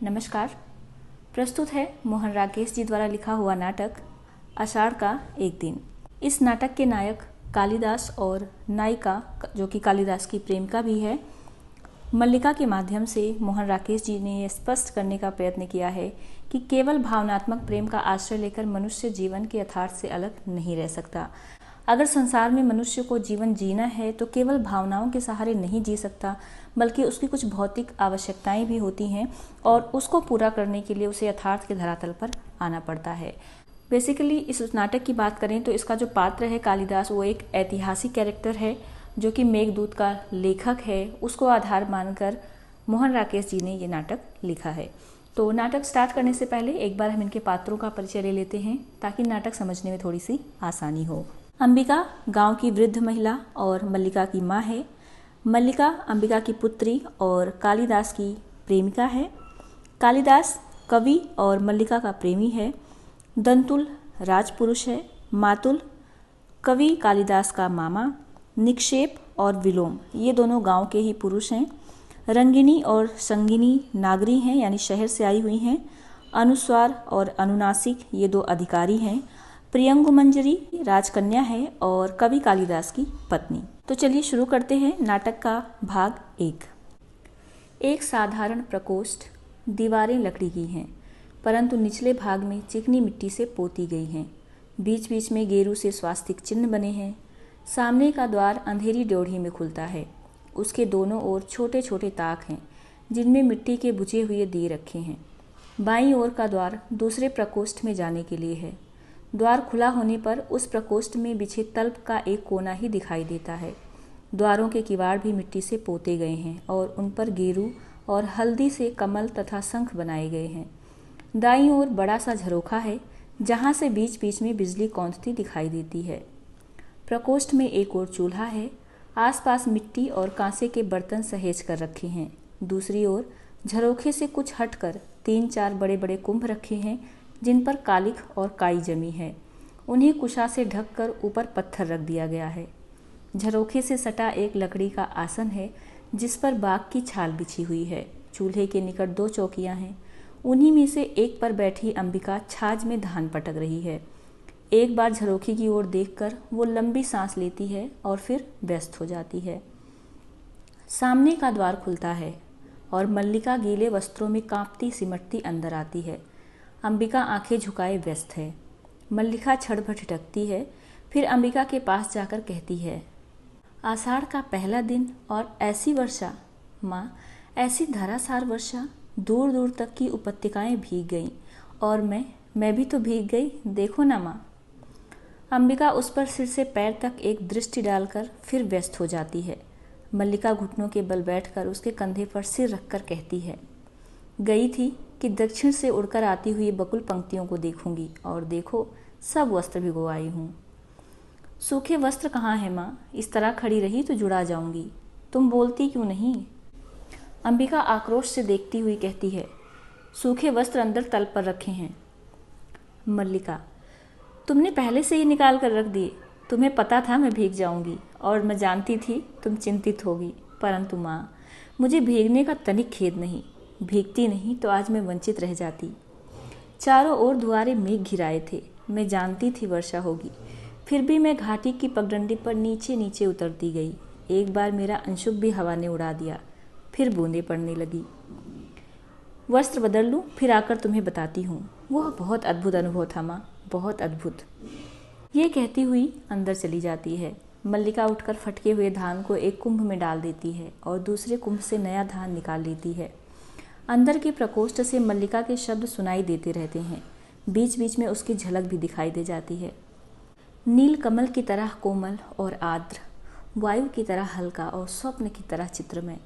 नमस्कार। प्रस्तुत है मोहन राकेश जी द्वारा लिखा हुआ नाटक आषाढ़ का एक दिन। इस नाटक के नायक कालिदास और नायिका जो कि कालिदास की प्रेमिका भी है मल्लिका के माध्यम से मोहन राकेश जी ने यह स्पष्ट करने का प्रयत्न किया है कि केवल भावनात्मक प्रेम का आश्रय लेकर मनुष्य जीवन के यथार्थ से अलग नहीं रह सकता। अगर संसार में मनुष्य को जीवन जीना है तो केवल भावनाओं के सहारे नहीं जी सकता, बल्कि उसकी कुछ भौतिक आवश्यकताएं भी होती हैं और उसको पूरा करने के लिए उसे यथार्थ के धरातल पर आना पड़ता है। बेसिकली इस नाटक की बात करें तो इसका जो पात्र है कालिदास, वो एक ऐतिहासिक कैरेक्टर है जो कि मेघदूत का लेखक है। उसको आधार मानकर मोहन राकेश जी ने ये नाटक लिखा है। तो नाटक स्टार्ट करने से पहले एक बार हम इनके पात्रों का परिचय ले लेते हैं ताकि नाटक समझने में थोड़ी सी आसानी हो। अंबिका गांव की वृद्ध महिला और मल्लिका की माँ है। मल्लिका अंबिका की पुत्री और कालिदास की प्रेमिका है। कालिदास कवि और मल्लिका का प्रेमी है। दंतुल राजपुरुष है। मातुल कवि कालिदास का मामा। निक्षेप और विलोम ये दोनों गांव के ही पुरुष हैं। रंगिनी और संगिनी नागरी हैं, यानी शहर से आई हुई हैं। अनुस्वार और अनुनासिक ये दो अधिकारी हैं। प्रियंगु मंजरी राजकन्या है और कवि कालिदास की पत्नी। तो चलिए शुरू करते हैं नाटक का भाग एक साधारण प्रकोष्ठ। दीवारें लकड़ी की हैं, परंतु निचले भाग में चिकनी मिट्टी से पोती गई हैं। बीच बीच में गेरू से स्वास्तिक चिन्ह बने हैं। सामने का द्वार अंधेरी ड्योढ़ी में खुलता है। उसके दोनों ओर छोटे छोटे ताक हैं जिनमें मिट्टी के बुझे हुए दिए रखे हैं। बाईं ओर का द्वार दूसरे प्रकोष्ठ में जाने के लिए है। द्वार खुला होने पर उस प्रकोष्ठ में बिछे तल्प का एक कोना ही दिखाई देता है। द्वारों के किवाड़ भी मिट्टी से पोते गए हैं और उन पर गेरू और हल्दी से कमल तथा शंख बनाए गए हैं। दाईं ओर बड़ा सा झरोखा है जहाँ से बीच बीच में बिजली कौंधती दिखाई देती है। प्रकोष्ठ में एक और चूल्हा है। आसपास मिट्टी और कांसे के बर्तन सहेज कर रखे हैं। दूसरी ओर झरोखे से कुछ हटकर 3-4 बड़े बड़े कुंभ रखे हैं जिन पर कालिख और काई जमी है। उन्हें कुशा से ढककर ऊपर पत्थर रख दिया गया है। झरोखे से सटा एक लकड़ी का आसन है जिस पर बाघ की छाल बिछी हुई है। चूल्हे के निकट 2 चौकियां हैं। उन्हीं में से एक पर बैठी अंबिका छाछ में धान पटक रही है। एक बार झरोखे की ओर देखकर वो लंबी सांस लेती है और फिर व्यस्त हो जाती है। सामने का द्वार खुलता है और मल्लिका गीले वस्त्रों में कांपती सिमटती अंदर आती है। अंबिका आंखें झुकाए व्यस्त है। मल्लिका क्षण भर ठिठकती है, फिर अंबिका के पास जाकर कहती है, आषाढ़ का पहला दिन और ऐसी वर्षा, माँ, ऐसी धरासार वर्षा। दूर दूर तक की उपत्यकाएं भीग गईं और मैं भी तो भीग गई, देखो ना माँ। अंबिका उस पर सिर से पैर तक एक दृष्टि डालकर फिर व्यस्त हो जाती है। मल्लिका घुटनों के बल बैठकर उसके कंधे पर सिर रखकर कहती है, गई थी कि दक्षिण से उड़कर आती हुई बकुल पंक्तियों को देखूंगी और देखो सब वस्त्र भिगो आई हूँ। सूखे वस्त्र कहाँ हैं माँ? इस तरह खड़ी रही तो जुड़ा जाऊंगी। तुम बोलती क्यों नहीं? अंबिका आक्रोश से देखती हुई कहती है, सूखे वस्त्र अंदर तल पर रखे हैं। मल्लिका, तुमने पहले से ही निकाल कर रख दिए। तुम्हें पता था मैं भीग जाऊंगी और मैं जानती थी तुम चिंतित होगी, परंतु माँ, मुझे भीगने का तनिक खेद नहीं। भीगती नहीं तो आज मैं वंचित रह जाती। चारों ओर दुआरे मेघ घिराए थे। मैं जानती थी वर्षा होगी, फिर भी मैं घाटी की पगडंडी पर नीचे नीचे उतरती गई। एक बार मेरा अंशुक भी हवा ने उड़ा दिया, फिर बूंदें पड़ने लगी। वस्त्र बदल लूँ, फिर आकर तुम्हें बताती हूँ। वह बहुत अद्भुत अनुभव था माँ, बहुत अद्भुत। ये कहती हुई अंदर चली जाती है। मल्लिका उठकर फटके हुए धान को एक कुंभ में डाल देती है और दूसरे कुंभ से नया धान निकाल लेती है। अंदर के प्रकोष्ठ से मल्लिका के शब्द सुनाई देते रहते हैं। बीच बीच में उसकी झलक भी दिखाई दे जाती है। नील कमल की तरह कोमल और आर्द्र, वायु की तरह हल्का और स्वप्न की तरह चित्रमय।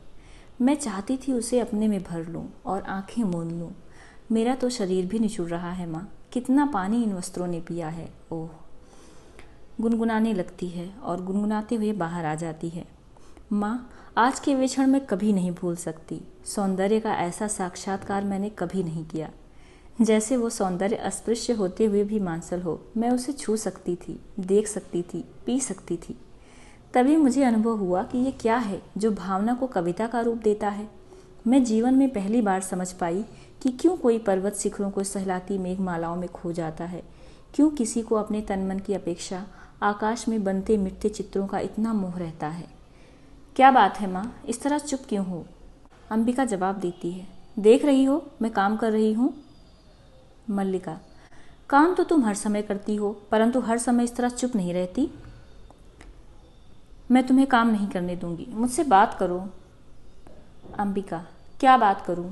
मैं चाहती थी उसे अपने में भर लूं और आंखें मूंद लूं। मेरा तो शरीर भी निचुड़ रहा है माँ, कितना पानी इन वस्त्रों ने पिया है। ओह, गुनगुनाने लगती है और गुनगुनाते हुए बाहर आ जाती है। माँ, आज के वे क्षण मैं कभी नहीं भूल सकती। सौंदर्य का ऐसा साक्षात्कार मैंने कभी नहीं किया। जैसे वो सौंदर्य अस्पृश्य होते हुए भी मांसल हो। मैं उसे छू सकती थी, देख सकती थी, पी सकती थी। तभी मुझे अनुभव हुआ कि ये क्या है जो भावना को कविता का रूप देता है। मैं जीवन में पहली बार समझ पाई कि क्यों कोई पर्वत शिखरों को सहलाती मेघमालाओं में खो जाता है, क्यों किसी को अपने तन मन की अपेक्षा आकाश में बनते मिटते चित्रों का इतना मोह रहता है। क्या बात है माँ, इस तरह चुप क्यों हो? अंबिका जवाब देती है, देख रही हो मैं काम कर रही हूँ। मल्लिका, काम तो तुम हर समय करती हो, परंतु हर समय इस तरह चुप नहीं रहती। मैं तुम्हें काम नहीं करने दूंगी, मुझसे बात करो। अंबिका, क्या बात करूं?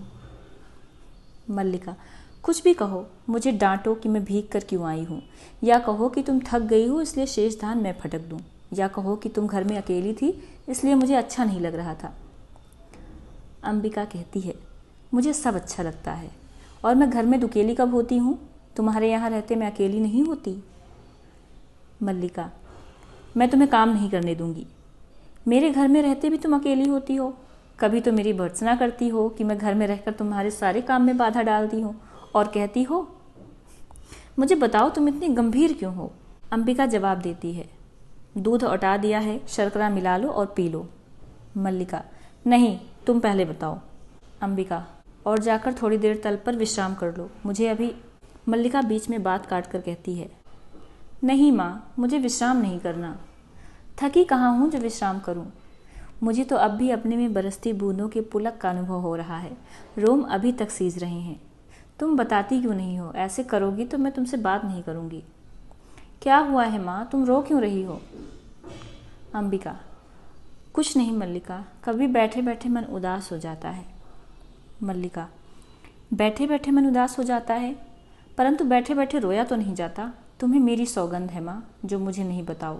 मल्लिका, कुछ भी कहो, मुझे डांटो कि मैं भीग कर क्यों आई हूँ, या कहो कि तुम थक गई हो इसलिए शेष धान मैं फटक दूँ, या कहो कि तुम घर में अकेली थी इसलिए मुझे अच्छा नहीं लग रहा था। अंबिका कहती है, मुझे सब अच्छा लगता है, और मैं घर में दुकेली कब होती हूँ? तुम्हारे यहाँ रहते मैं अकेली नहीं होती। मल्लिका, मैं तुम्हें काम नहीं करने दूंगी। मेरे घर में रहते भी तुम अकेली होती हो। कभी तो मेरी भर्त्सना करती हो कि मैं घर में रहकर तुम्हारे सारे काम में बाधा डालती हूँ, और कहती हो, मुझे बताओ तुम इतनी गंभीर क्यों हो? अंबिका जवाब देती है, दूध औटा दिया है, शर्करा मिला लो और पी लो। मल्लिका, नहीं, तुम पहले बताओ। अंबिका, और जाकर थोड़ी देर तल पर विश्राम कर लो, मुझे अभी। मल्लिका बीच में बात काट कर कहती है, नहीं माँ, मुझे विश्राम नहीं करना। थकी कहाँ हूँ जो विश्राम करूँ? मुझे तो अब भी अपने में बरसती बूंदों के पुलक का अनुभव हो रहा है, रोम अभी तक सीज रहे हैं। तुम बताती क्यों नहीं हो? ऐसे करोगी तो मैं तुमसे बात नहीं करूँगी। क्या हुआ है माँ, तुम रो क्यों रही हो? अंबिका, कुछ नहीं मल्लिका, कभी बैठे बैठे मन उदास हो जाता है। मल्लिका, बैठे बैठे मन उदास हो जाता है, परंतु बैठे बैठे रोया तो नहीं जाता। तुम्हें मेरी सौगंध है माँ, जो मुझे नहीं बताओ।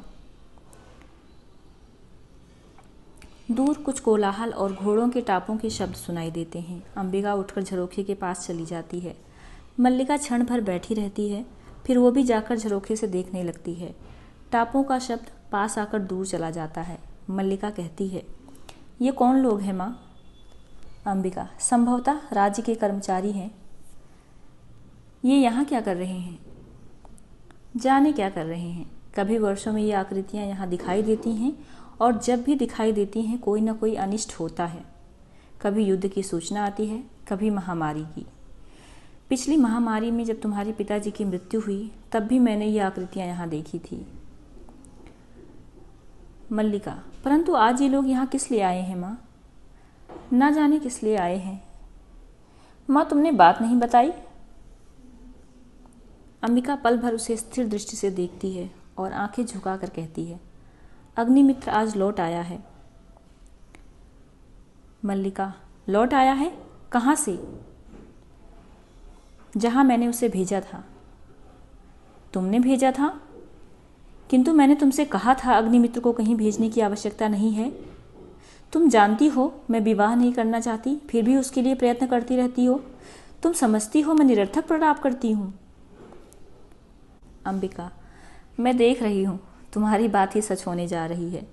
दूर कुछ कोलाहल और घोड़ों के टापों के शब्द सुनाई देते हैं। अंबिका उठकर झरोखे के पास चली जाती है। मल्लिका क्षण भर बैठी रहती है, फिर वो भी जाकर झरोखे से देखने लगती है। टापों का शब्द पास आकर दूर चला जाता है। मल्लिका कहती है, ये कौन लोग हैं माँ? अंबिका, संभवतः राज्य के कर्मचारी हैं। ये यहाँ क्या कर रहे हैं? जाने क्या कर रहे हैं। कभी वर्षों में ये आकृतियाँ यहाँ दिखाई देती हैं, और जब भी दिखाई देती हैं कोई ना कोई अनिष्ट होता है। कभी युद्ध की सूचना आती है, कभी महामारी की। पिछली महामारी में जब तुम्हारे पिताजी की मृत्यु हुई, तब भी मैंने ये आकृतियाँ यहाँ देखी थी। मल्लिका, परंतु आज ये लोग यहाँ किस लिए आए हैं माँ? ना जाने किस लिए आए हैं। माँ, तुमने बात नहीं बताई। अंबिका पल भर उसे स्थिर दृष्टि से देखती है और आंखें झुकाकर कहती है, अग्निमित्र आज लौट आया है। मल्लिका, लौट आया है? कहाँ से? जहाँ मैंने उसे भेजा था। तुमने भेजा था? किंतु मैंने तुमसे कहा था अग्निमित्र को कहीं भेजने की आवश्यकता नहीं है। तुम जानती हो मैं विवाह नहीं करना चाहती, फिर भी उसके लिए प्रयत्न करती रहती हो। तुम समझती हो मैं निरर्थक प्रलाप करती हूँ। अंबिका, मैं देख रही हूँ, तुम्हारी बात ही सच होने जा रही है।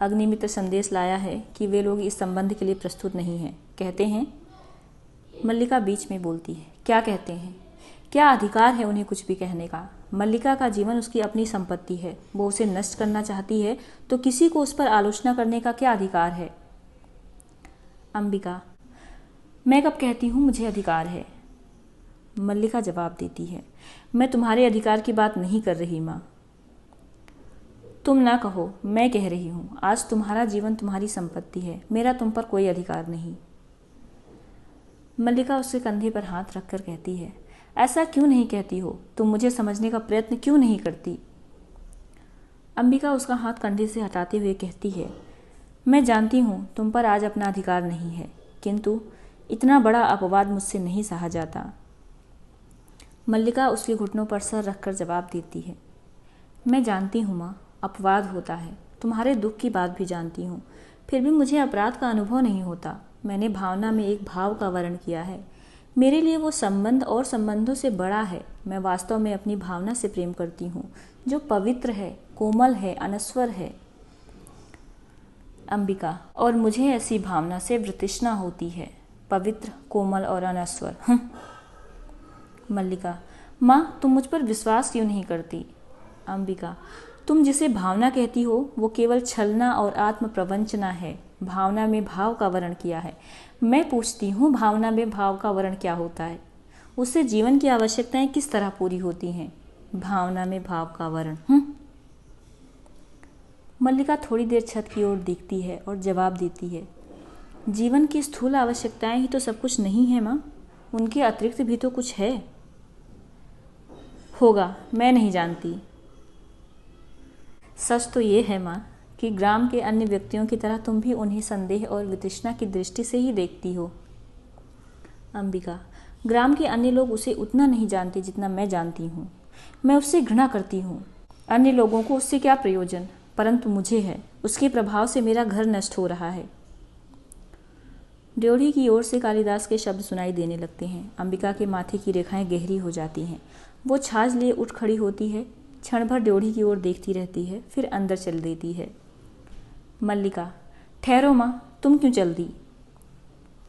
अग्निमित्र संदेश लाया है कि वे लोग इस संबंध के लिए प्रस्तुत नहीं हैं, कहते हैं। मल्लिका बीच में बोलती है, क्या कहते हैं? क्या अधिकार है उन्हें कुछ भी कहने का? मल्लिका का जीवन उसकी अपनी संपत्ति है, वो उसे नष्ट करना चाहती है तो किसी को उस पर आलोचना करने का क्या अधिकार है? अंबिका, मैं कब कहती हूँ मुझे अधिकार है? मल्लिका जवाब देती है, मैं तुम्हारे अधिकार की बात नहीं कर रही माँ। तुम ना कहो, मैं कह रही हूँ। आज तुम्हारा जीवन तुम्हारी संपत्ति है, मेरा तुम पर कोई अधिकार नहीं। मल्लिका उसके कंधे पर हाथ रखकर कहती है, ऐसा क्यों नहीं कहती हो? तुम मुझे समझने का प्रयत्न क्यों नहीं करती? अंबिका उसका हाथ कंधे से हटाते हुए कहती है, मैं जानती हूँ तुम पर आज अपना अधिकार नहीं है, किंतु इतना बड़ा अपवाद मुझसे नहीं सहा जाता। मल्लिका उसके घुटनों पर सर रखकर जवाब देती है, मैं जानती हूँ माँ, अपवाद होता है, तुम्हारे दुख की बात भी जानती हूँ, फिर भी मुझे अपराध का अनुभव नहीं होता। मैंने भावना में एक भाव का वर्ण किया है, मेरे लिए वो संबंध और संबंधों से बड़ा है। मैं वास्तव में अपनी भावना से प्रेम करती हूँ, जो पवित्र है, कोमल है, अनस्वर है। अंबिका, और मुझे ऐसी भावना से वृतृष्णा होती है, पवित्र, कोमल और अनस्वर। मल्लिका, माँ, तुम मुझ पर विश्वास क्यों नहीं करती? अंबिका, तुम जिसे भावना कहती हो वो केवल छलना और आत्म प्रवंचना है। भावना में भाव का वर्ण किया है, मैं पूछती हूँ, भावना में भाव का वर्ण क्या होता है? उससे जीवन की आवश्यकताएं किस तरह पूरी होती हैं? भावना में भाव का वर्ण। मल्लिका थोड़ी देर छत की ओर देखती है और जवाब देती है, जीवन की स्थूल आवश्यकताएं ही तो सब कुछ नहीं है माँ, उनके अतिरिक्त भी तो कुछ है। होगा, मैं नहीं जानती। सच तो ये है माँ कि ग्राम के अन्य व्यक्तियों की तरह तुम भी उन्हें संदेह और वितृष्णा की दृष्टि से ही देखती हो। अंबिका, ग्राम के अन्य लोग उसे उतना नहीं जानते जितना मैं जानती हूँ। मैं उससे घृणा करती हूँ। अन्य लोगों को उससे क्या प्रयोजन, परंतु मुझे है। उसके प्रभाव से मेरा घर नष्ट हो रहा है। ड्योढ़ी की ओर से कालिदास के शब्द सुनाई देने लगते हैं। अंबिका के माथे की रेखाएं गहरी हो जाती हैं। वो छाछ लिए उठ खड़ी होती है, क्षण भर ड्योढ़ी की ओर देखती रहती है, फिर अंदर चल देती है। मल्लिका, ठहरो माँ, तुम क्यों चल दी?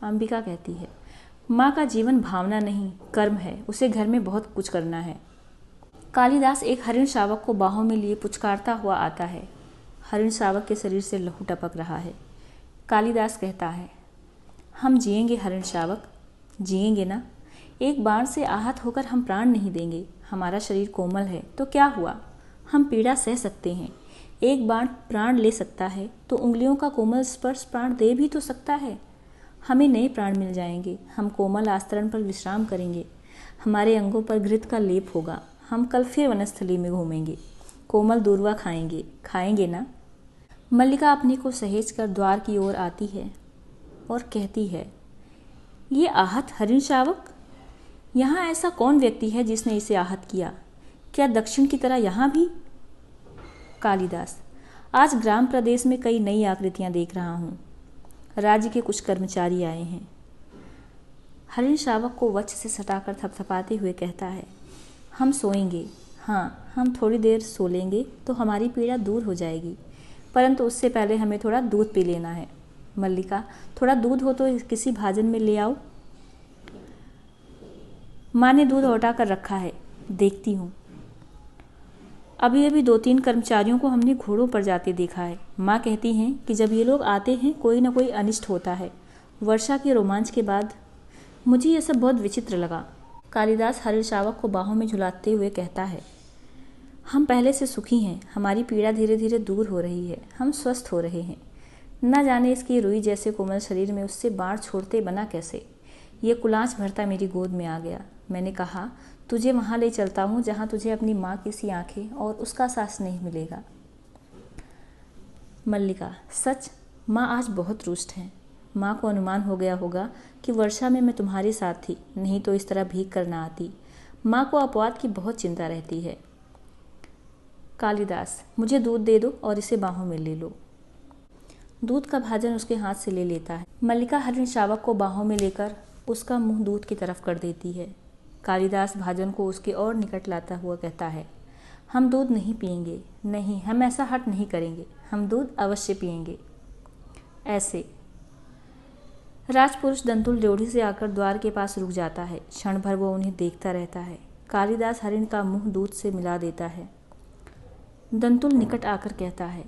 अंबिका कहती है, माँ का जीवन भावना नहीं कर्म है, उसे घर में बहुत कुछ करना है। कालिदास एक हरिण शावक को बाहों में लिए पुचकारता हुआ आता है। हरिण शावक के शरीर से लहू टपक रहा है। कालिदास कहता है, हम जिएंगे हरिण शावक, जिएंगे ना। एक बाण से आहत होकर हम प्राण नहीं देंगे। हमारा शरीर कोमल है तो क्या हुआ, हम पीड़ा सह सकते हैं। एक बाण प्राण ले सकता है तो उंगलियों का कोमल स्पर्श प्राण दे भी तो सकता है। हमें नए प्राण मिल जाएंगे। हम कोमल आस्तरण पर विश्राम करेंगे। हमारे अंगों पर घृत का लेप होगा। हम कल फिर वनस्थली में घूमेंगे, कोमल दूर्वा खाएंगे। खाएंगे ना। मल्लिका अपने को सहेज कर द्वार की ओर आती है और कहती है, ये आहत हरिण शावक, यहाँ ऐसा कौन व्यक्ति है जिसने इसे आहत किया? क्या दक्षिण की तरह यहाँ भी? कालिदास, आज ग्राम प्रदेश में कई नई आकृतियाँ देख रहा हूँ। राज्य के कुछ कर्मचारी आए हैं। हरिण शावक को वक्ष से सटाकर थपथपाते हुए कहता है, हम सोएंगे। हाँ, हम थोड़ी देर सो लेंगे तो हमारी पीड़ा दूर हो जाएगी, परंतु उससे पहले हमें थोड़ा दूध पी लेना है। मल्लिका, थोड़ा दूध हो तो किसी भाजन में ले आओ। माँ ने दूध औटा कर रखा है, देखती हूँ। अभी अभी 2-3 कर्मचारियों को हमने घोड़ों पर जाते देखा है। माँ कहती हैं कि जब ये लोग आते हैं कोई न कोई अनिष्ट होता है। वर्षा के रोमांच के बाद मुझे यह सब बहुत विचित्र लगा। कालिदास हरिण शावक को बाहों में झुलाते हुए कहता है, हम पहले से सुखी हैं। हमारी पीड़ा धीरे धीरे दूर हो रही है। हम स्वस्थ हो रहे हैं। न जाने इसके रुई जैसे कोमल शरीर में उससे बाढ़ छोड़ते बना कैसे। ये कुलांच भरता मेरी गोद में आ गया। मैंने कहा, तुझे वहाँ ले चलता हूँ जहाँ तुझे अपनी माँ की सी आंखें और उसका सा स्नेह मिलेगा। मल्लिका, सच? माँ आज बहुत रुष्ट हैं। माँ को अनुमान हो गया होगा कि वर्षा में मैं तुम्हारे साथ थी, नहीं तो इस तरह भीग कर ना आती। माँ को अपवाद की बहुत चिंता रहती है। कालिदास, मुझे दूध दे दो और इसे बाहों में ले लो। दूध का भाजन उसके हाथ से ले लेता है। मल्लिका हरिण शावक को बाहों में लेकर उसका मुंह दूध की तरफ कर देती है। कालिदास भाजन को उसके और निकट लाता हुआ कहता है, हम दूध नहीं पिएंगे। नहीं, हम ऐसा हट नहीं करेंगे। हम दूध अवश्य पिएंगे। ऐसे राजपुरुष दंतुल ड्योढ़ी से आकर द्वार के पास रुक जाता है। क्षण भर वो उन्हें देखता रहता है। कालिदास हरिण का मुंह दूध से मिला देता है। दंतुल निकट आकर कहता है,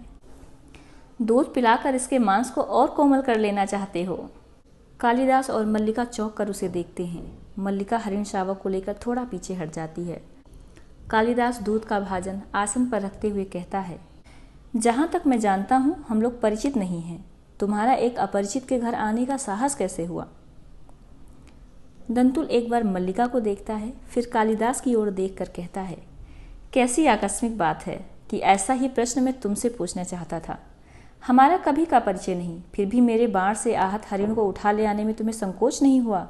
दूध पिलाकर इसके मांस को और कोमल कर लेना चाहते हो? कालिदास और मल्लिका चौंक कर उसे देखते हैं। मल्लिका हरिण शावक को लेकर थोड़ा पीछे हट जाती है। कालिदास दूध का भाजन आसन पर रखते हुए कहता है, जहाँ तक मैं जानता हूँ हम लोग परिचित नहीं हैं। तुम्हारा एक अपरिचित के घर आने का साहस कैसे हुआ? दंतुल एक बार मल्लिका को देखता है, फिर कालिदास की ओर देखकर कहता है, कैसी आकस्मिक बात है कि ऐसा ही प्रश्न मैं तुमसे पूछना चाहता था। हमारा कभी का परिचय नहीं, फिर भी मेरे बाण से आहत हरिण को उठा ले आने में तुम्हें संकोच नहीं हुआ?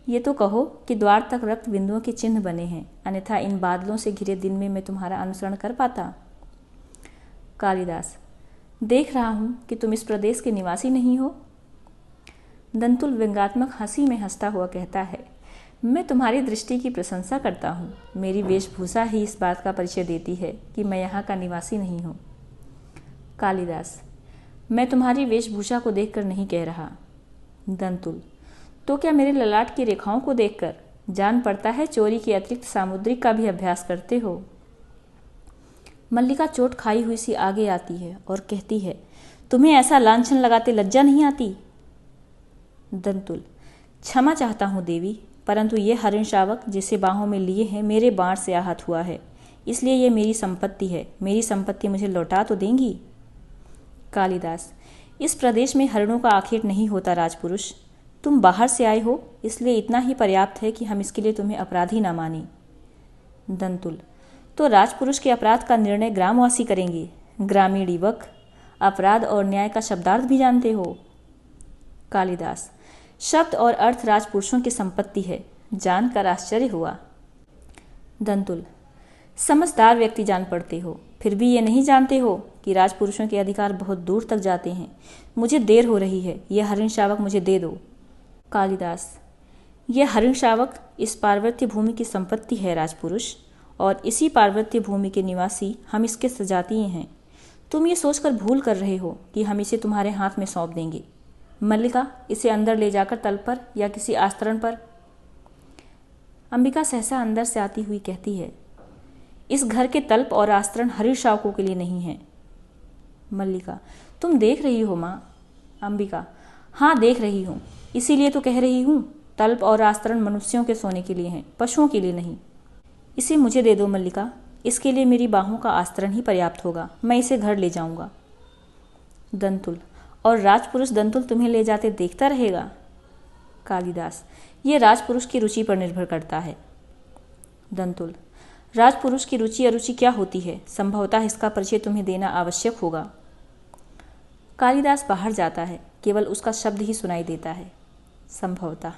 ये तो कहो कि द्वार तक रक्त बिंदुओं के चिन्ह बने हैं, अन्यथा इन बादलों से घिरे दिन में मैं तुम्हारा अनुसरण कर पाता? कालिदास, देख रहा हूँ कि तुम इस प्रदेश के निवासी नहीं हो। दंतुल व्यंग्यात्मक हंसी में हंसता हुआ कहता है, मैं तुम्हारी दृष्टि की प्रशंसा करता हूँ। मेरी वेशभूषा ही इस बात का परिचय देती है कि मैं यहाँ का निवासी नहीं हूँ। कालिदास, मैं तुम्हारी वेशभूषा को देखकर नहीं कह रहा। दंतुल, तो क्या मेरे ललाट की रेखाओं को देखकर जान पड़ता है चोरी के अतिरिक्त सामुद्रिक का भी अभ्यास करते हो? मल्लिका चोट खाई हुई सी आगे आती है और कहती है, तुम्हें ऐसा लांछन लगाते लज्जा नहीं आती? दंतुल, क्षमा चाहता हूँ देवी, परंतु ये हरिण शावक जिसे बाहों में लिए हैं मेरे बाण से आहत हुआ है, इसलिए ये मेरी संपत्ति है। मेरी संपत्ति मुझे लौटा तो देंगी? कालिदास, इस प्रदेश में हरिणों का आखेट नहीं होता राजपुरुष। तुम बाहर से आए हो, इसलिए इतना ही पर्याप्त है कि हम इसके लिए तुम्हें अपराधी ना माने। दंतुल, तो राजपुरुष के अपराध का निर्णय ग्रामवासी करेंगे। ग्रामीण युवक, अपराध और न्याय का शब्दार्थ भी जानते हो? कालिदास, शब्द और अर्थ राजपुरुषों की संपत्ति है, जानकर आश्चर्य हुआ। दंतुल, समझदार व्यक्ति जान पड़ते हो, फिर भी ये नहीं जानते हो कि राजपुरुषों के अधिकार बहुत दूर तक जाते हैं। मुझे देर हो रही है, यह हरिण शावक मुझे दे दो। कालिदास, यह हरिण शावक इस पार्वत्य भूमि की संपत्ति है राजपुरुष, और इसी पार्वत्य भूमि के निवासी हम इसके सजातीय हैं। तुम ये सोचकर भूल कर रहे हो कि हम इसे तुम्हारे हाथ में सौंप देंगे। मल्लिका, इसे अंदर ले जाकर तल पर या किसी आस्तरण पर। अंबिका सहसा अंदर से आती हुई कहती है, इस घर के तल्प और आस्तरण हरिण शावकों के लिए नहीं है। मल्लिका, तुम देख रही हो माँ? अंबिका, हाँ देख रही हूँ, इसीलिए तो कह रही हूँ। तल्प और आस्तरण मनुष्यों के सोने के लिए हैं, पशुओं के लिए नहीं। इसे मुझे दे दो मल्लिका, इसके लिए मेरी बाहों का आस्तरण ही पर्याप्त होगा। मैं इसे घर ले जाऊंगा। दंतुल, और राजपुरुष दंतुल तुम्हें ले जाते देखता रहेगा? कालिदास, ये राजपुरुष की रुचि पर निर्भर करता है। दंतुल, राजपुरुष की रुचि अरुचि क्या होती है? संभवतः इसका परिचय तुम्हें देना आवश्यक होगा। कालिदास बाहर जाता है, केवल उसका शब्द ही सुनाई देता है, संभवतः।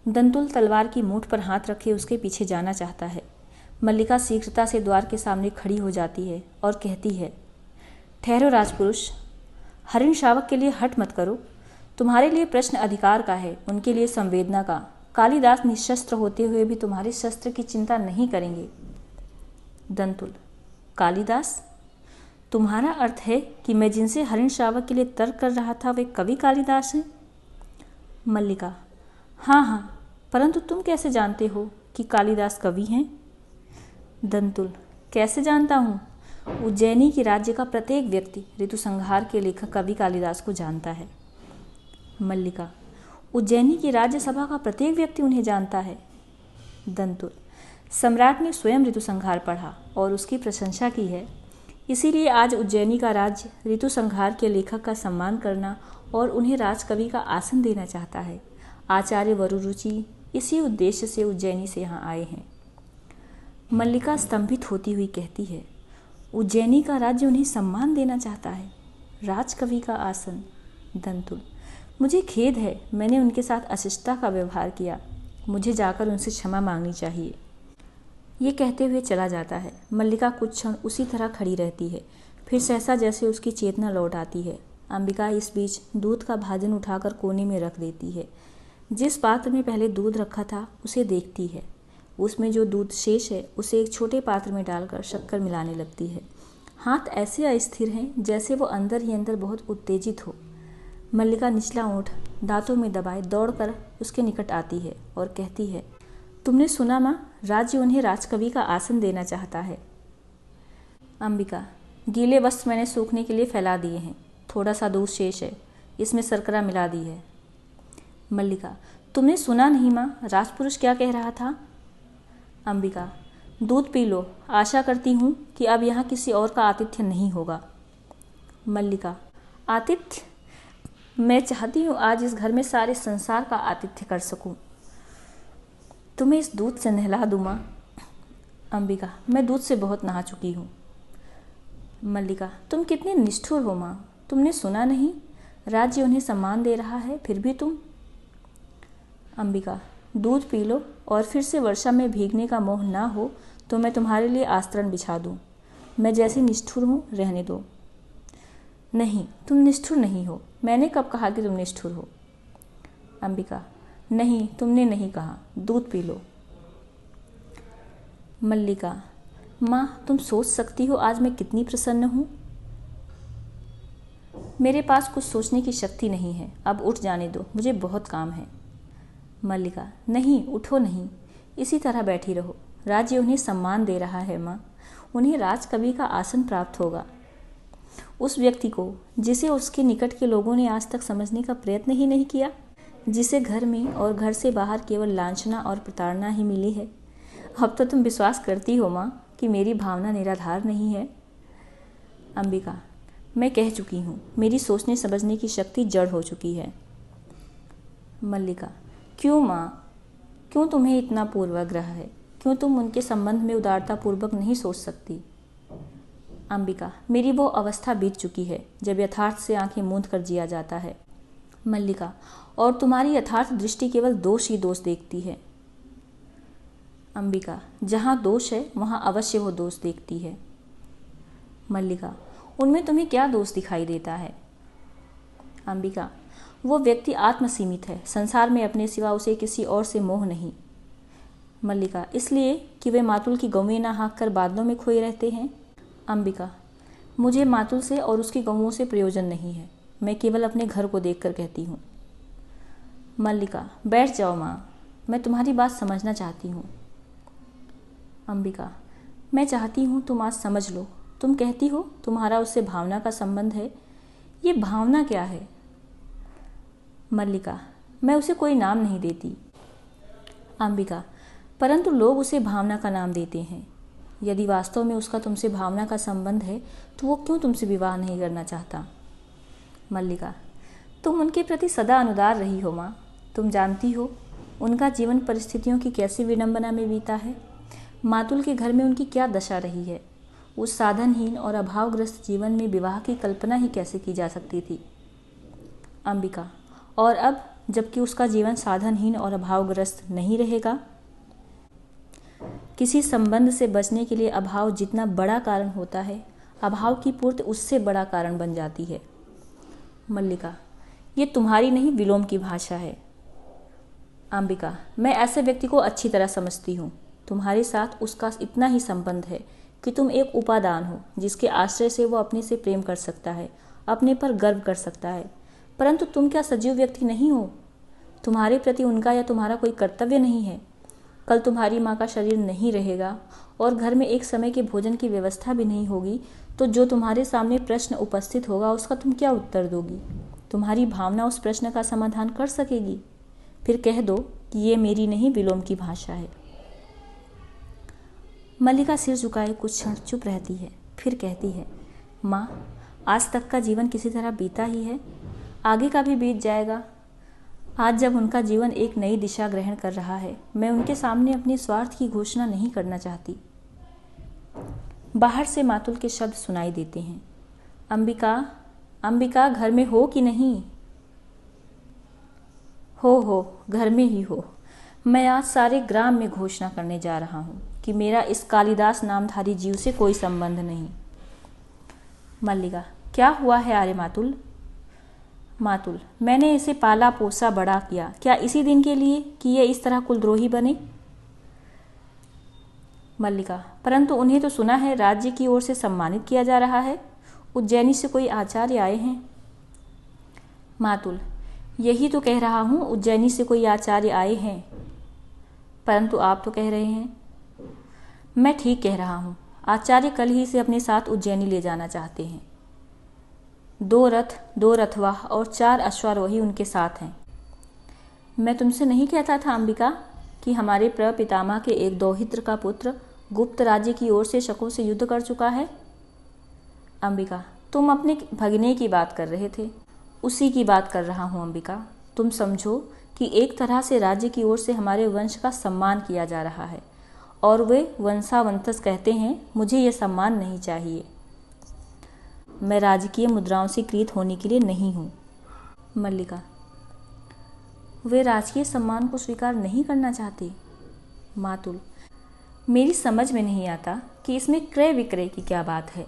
दंतुल तलवार की मूठ पर हाथ रखे उसके पीछे जाना चाहता है। मल्लिका शीघ्रता से द्वार के सामने खड़ी हो जाती है और कहती है, ठहरो राजपुरुष, हरिण शावक के लिए हट मत करो। तुम्हारे लिए प्रश्न अधिकार का है, उनके लिए संवेदना का। कालिदास निशस्त्र होते हुए भी तुम्हारे शस्त्र की चिंता नहीं करेंगे। दंतुल, कालिदास, तुम्हारा अर्थ है कि मैं जिनसे हरिण शावक के लिए तर्क कर रहा था वे कवि कालिदास हैं? मल्लिका, हाँ हाँ, परंतु तुम कैसे जानते हो कि कालिदास कवि हैं? दंतुल, कैसे जानता हूँ? उज्जैनी की राज्य का प्रत्येक व्यक्ति ऋतुसंहार के लेखक कवि कालिदास को जानता है। मल्लिका, उज्जैनी की राज्यसभा का प्रत्येक व्यक्ति उन्हें जानता है। दंतुल, सम्राट ने स्वयं ऋतुसंहार पढ़ा और उसकी प्रशंसा की है, इसीलिए आज उज्जैनी का राज्य ऋतुसंहार के लेखक का सम्मान करना और उन्हें राजकवि का आसन देना चाहता है। आचार्य वरुरुचि इसी उद्देश्य से उज्जैनी से यहाँ आए हैं। मल्लिका स्तंभित होती हुई कहती है, उज्जैनी का राज्य उन्हें सम्मान देना चाहता है, राजकवि का आसन। दंतुल, मुझे खेद है, मैंने उनके साथ अशिष्टता का व्यवहार किया, मुझे जाकर उनसे क्षमा मांगनी चाहिए। ये कहते हुए चला जाता है। मल्लिका कुछ क्षण उसी तरह खड़ी रहती है, फिर सहसा जैसे उसकी चेतना लौट आती है। अंबिका इस बीच दूध का भाजन उठाकर कोने में रख देती है। जिस पात्र में पहले दूध रखा था उसे देखती है, उसमें जो दूध शेष है उसे एक छोटे पात्र में डालकर शक्कर मिलाने लगती है। हाथ ऐसे अस्थिर हैं जैसे वो अंदर ही अंदर बहुत उत्तेजित हो। मल्लिका निचला ओंठ दांतों में दबाए दौड़कर उसके निकट आती है और कहती है, तुमने सुना माँ, राज्य उन्हें राजकवि का आसन देना चाहता है। अंबिका, गीले वस्त्र मैंने सूखने के लिए फैला दिए हैं, थोड़ा सा दूध शेष है, इसमें शर्करा मिला दी है। मल्लिका, तुमने सुना नहीं माँ, राजपुरुष क्या कह रहा था? अंबिका, दूध पी लो, आशा करती हूँ कि अब यहाँ किसी और का आतिथ्य नहीं होगा। मल्लिका, आतिथ्य? मैं चाहती हूँ आज इस घर में सारे संसार का आतिथ्य कर सकूँ। तुम्हें इस दूध से नहला दूँ माँ। अंबिका, मैं दूध से बहुत नहा चुकी हूँ। मल्लिका, तुम कितनी निष्ठुर हो माँ, तुमने सुना नहीं, राज्य उन्हें सम्मान दे रहा है, फिर भी तुम। अंबिका, दूध पी लो और फिर से वर्षा में भीगने का मोह ना हो तो मैं तुम्हारे लिए आस्तरण बिछा दूँ। मैं जैसी निष्ठुर हूँ रहने दो। नहीं, तुम निष्ठुर नहीं हो, मैंने कब कहा कि तुम निष्ठुर हो? अंबिका, नहीं, तुमने नहीं कहा, दूध पी लो। मल्लिका, माँ, तुम सोच सकती हो आज मैं कितनी प्रसन्न हूँ। मेरे पास कुछ सोचने की शक्ति नहीं है, अब उठ जाने दो, मुझे बहुत काम है। मल्लिका, नहीं, उठो नहीं, इसी तरह बैठी रहो, राज्य उन्हें सम्मान दे रहा है माँ, उन्हें राजकवि का आसन प्राप्त होगा। उस व्यक्ति को जिसे उसके निकट के लोगों ने आज तक समझने का प्रयत्न ही नहीं किया, जिसे घर में और घर से बाहर केवल लांछना और प्रताड़ना ही मिली है। अब तो तुम विश्वास करती हो माँ कि मेरी भावना निराधार नहीं है। अंबिका, मैं कह चुकी हूँ, मेरी सोचने समझने की शक्ति जड़ हो चुकी है। मल्लिका, क्यों माँ, क्यों तुम्हें इतना पूर्वाग्रह है? क्यों तुम उनके संबंध में उदारता पूर्वक नहीं सोच सकती? अंबिका, मेरी वो अवस्था बीत चुकी है जब यथार्थ से आंखें मूंद कर जिया जाता है। मल्लिका, और तुम्हारी यथार्थ दृष्टि केवल दोष ही दोष देखती है। अंबिका, जहाँ दोष है वहाँ अवश्य वो दोष देखती है। मल्लिका, उनमें तुम्हें क्या दोष दिखाई देता है? अंबिका, वो व्यक्ति आत्मसीमित है, संसार में अपने सिवा उसे किसी और से मोह नहीं। मल्लिका, इसलिए कि वे मातुल की गौएं ना हाँक कर बादलों में खोए रहते हैं। अंबिका, मुझे मातुल से और उसकी गौओं से प्रयोजन नहीं है, मैं केवल अपने घर को देखकर कहती हूँ। मल्लिका, बैठ जाओ माँ, मैं तुम्हारी बात समझना चाहती हूँ। अंबिका, मैं चाहती हूँ तुम आज समझ लो। तुम कहती हो तुम्हारा उससे भावना का संबंध है, ये भावना क्या है? मल्लिका, मैं उसे कोई नाम नहीं देती। अंबिका, परंतु लोग उसे भावना का नाम देते हैं। यदि वास्तव में उसका तुमसे भावना का संबंध है तो वो क्यों तुमसे विवाह नहीं करना चाहता? मल्लिका, तुम उनके प्रति सदा अनुदार रही हो माँ। तुम जानती हो उनका जीवन परिस्थितियों की कैसी विडंबना में बीता है। मातुल के घर में उनकी क्या दशा रही है। उस साधनहीन और अभावग्रस्त जीवन में विवाह की कल्पना ही कैसे की जा सकती थी? अंबिका, और अब जबकि उसका जीवन साधनहीन और अभावग्रस्त नहीं रहेगा? किसी संबंध से बचने के लिए अभाव जितना बड़ा कारण होता है, अभाव की पूर्ति उससे बड़ा कारण बन जाती है। मल्लिका, ये तुम्हारी नहीं विलोम की भाषा है। अंबिका, मैं ऐसे व्यक्ति को अच्छी तरह समझती हूँ। तुम्हारे साथ उसका इतना ही संबंध है कि तुम एक उपादान हो जिसके आश्रय से वो अपने से प्रेम कर सकता है, अपने पर गर्व कर सकता है। परंतु तुम क्या सजीव व्यक्ति नहीं हो? तुम्हारे प्रति उनका या तुम्हारा कोई कर्तव्य नहीं है? कल तुम्हारी माँ का शरीर नहीं रहेगा और घर में एक समय के भोजन की व्यवस्था भी नहीं होगी, तो जो तुम्हारे सामने प्रश्न उपस्थित होगा उसका तुम क्या उत्तर दोगी? तुम्हारी भावना उस प्रश्न का समाधान कर सकेगी? फिर कह दो कि ये मेरी नहीं विलोम की भाषा है। मल्लिका सिर झुकाए कुछ क्षण चुप रहती है, फिर कहती है, माँ, आज तक का जीवन किसी तरह बीता ही है, आगे का भी बीत जाएगा। आज जब उनका जीवन एक नई दिशा ग्रहण कर रहा है, मैं उनके सामने अपने स्वार्थ की घोषणा नहीं करना चाहती। बाहर से मातुल के शब्द सुनाई देते हैं। अंबिका, अंबिका, घर में हो कि नहीं? हो, घर में ही हो। मैं आज सारे ग्राम में घोषणा करने जा रहा हूँ कि मेरा इस कालिदास नामधारी जीव से कोई संबंध नहीं। मल्लिका, क्या हुआ है आर्य मातुल? मातुल, मैंने इसे पाला पोसा बड़ा किया, क्या इसी दिन के लिए कि ये इस तरह कुलद्रोही बने? मल्लिका, परंतु उन्हें तो सुना है राज्य की ओर से सम्मानित किया जा रहा है। उज्जैनी से कोई आचार्य आए हैं। मातुल, यही तो कह रहा हूँ, उज्जैनी से कोई आचार्य आए हैं। परंतु आप तो कह रहे हैं। मैं ठीक कह रहा हूँ, आचार्य कल ही से अपने साथ उज्जैनी ले जाना चाहते हैं। 2 रथ, 2 रथवाह और 4 अश्वारोही उनके साथ हैं। मैं तुमसे नहीं कहता था अंबिका कि हमारे प्रपितामह के एक दौहित्र का पुत्र गुप्त राज्य की ओर से शकों से युद्ध कर चुका है? अंबिका, तुम अपने भगने की बात कर रहे थे। उसी की बात कर रहा हूँ अंबिका। तुम समझो कि एक तरह से राज्य की ओर से हमारे वंश का सम्मान किया जा रहा है और वे वंशावंतस कहते हैं मुझे यह सम्मान नहीं चाहिए। मैं राजकीय मुद्राओं से कृत होने के लिए नहीं हूँ। मल्लिका, वे राजकीय सम्मान को स्वीकार नहीं करना चाहते। मातुल, मेरी समझ में नहीं आता कि इसमें क्रय विक्रय की क्या बात है।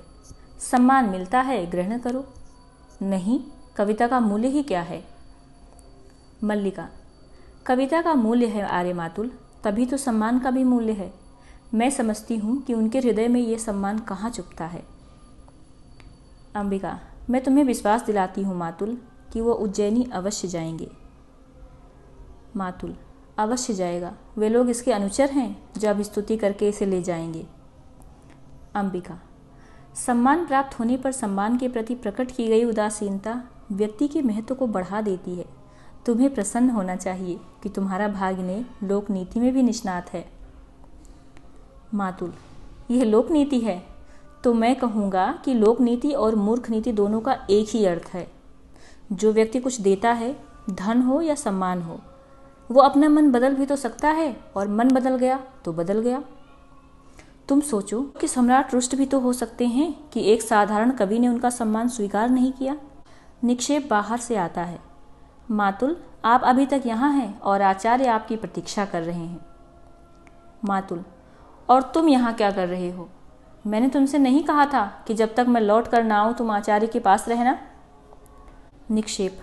सम्मान मिलता है, ग्रहण करो। नहीं, कविता का मूल्य ही क्या है? मल्लिका, कविता का मूल्य है आर्य मातुल, तभी तो सम्मान का भी मूल्य है। मैं समझती हूँ कि उनके हृदय में ये सम्मान कहाँ छुपता है। अंबिका, मैं तुम्हें विश्वास दिलाती हूँ मातुल कि वो उज्जैनी अवश्य जाएंगे। मातुल, अवश्य जाएगा। वे लोग इसके अनुचर हैं जो अब स्तुति करके इसे ले जाएंगे। अंबिका, सम्मान प्राप्त होने पर सम्मान के प्रति प्रकट की गई उदासीनता व्यक्ति के महत्व को बढ़ा देती है। तुम्हें प्रसन्न होना चाहिए कि तुम्हारा भाग्ने लोक नीति में भी निष्णात है। मातुल, यह लोक नीति है तो मैं कहूँगा कि लोक नीति और मूर्ख नीति दोनों का एक ही अर्थ है। जो व्यक्ति कुछ देता है, धन हो या सम्मान हो, वो अपना मन बदल भी तो सकता है, और मन बदल गया तो बदल गया। तुम सोचो कि सम्राट रुष्ट भी तो हो सकते हैं कि एक साधारण कवि ने उनका सम्मान स्वीकार नहीं किया। निक्षेप बाहर से आता है। मातुल, आप अभी तक यहाँ हैं और आचार्य आपकी प्रतीक्षा कर रहे हैं। मातुल, और तुम यहाँ क्या कर रहे हो? मैंने तुमसे नहीं कहा था कि जब तक मैं लौट कर ना आऊँ तुम आचार्य के पास रहना? निक्षेप,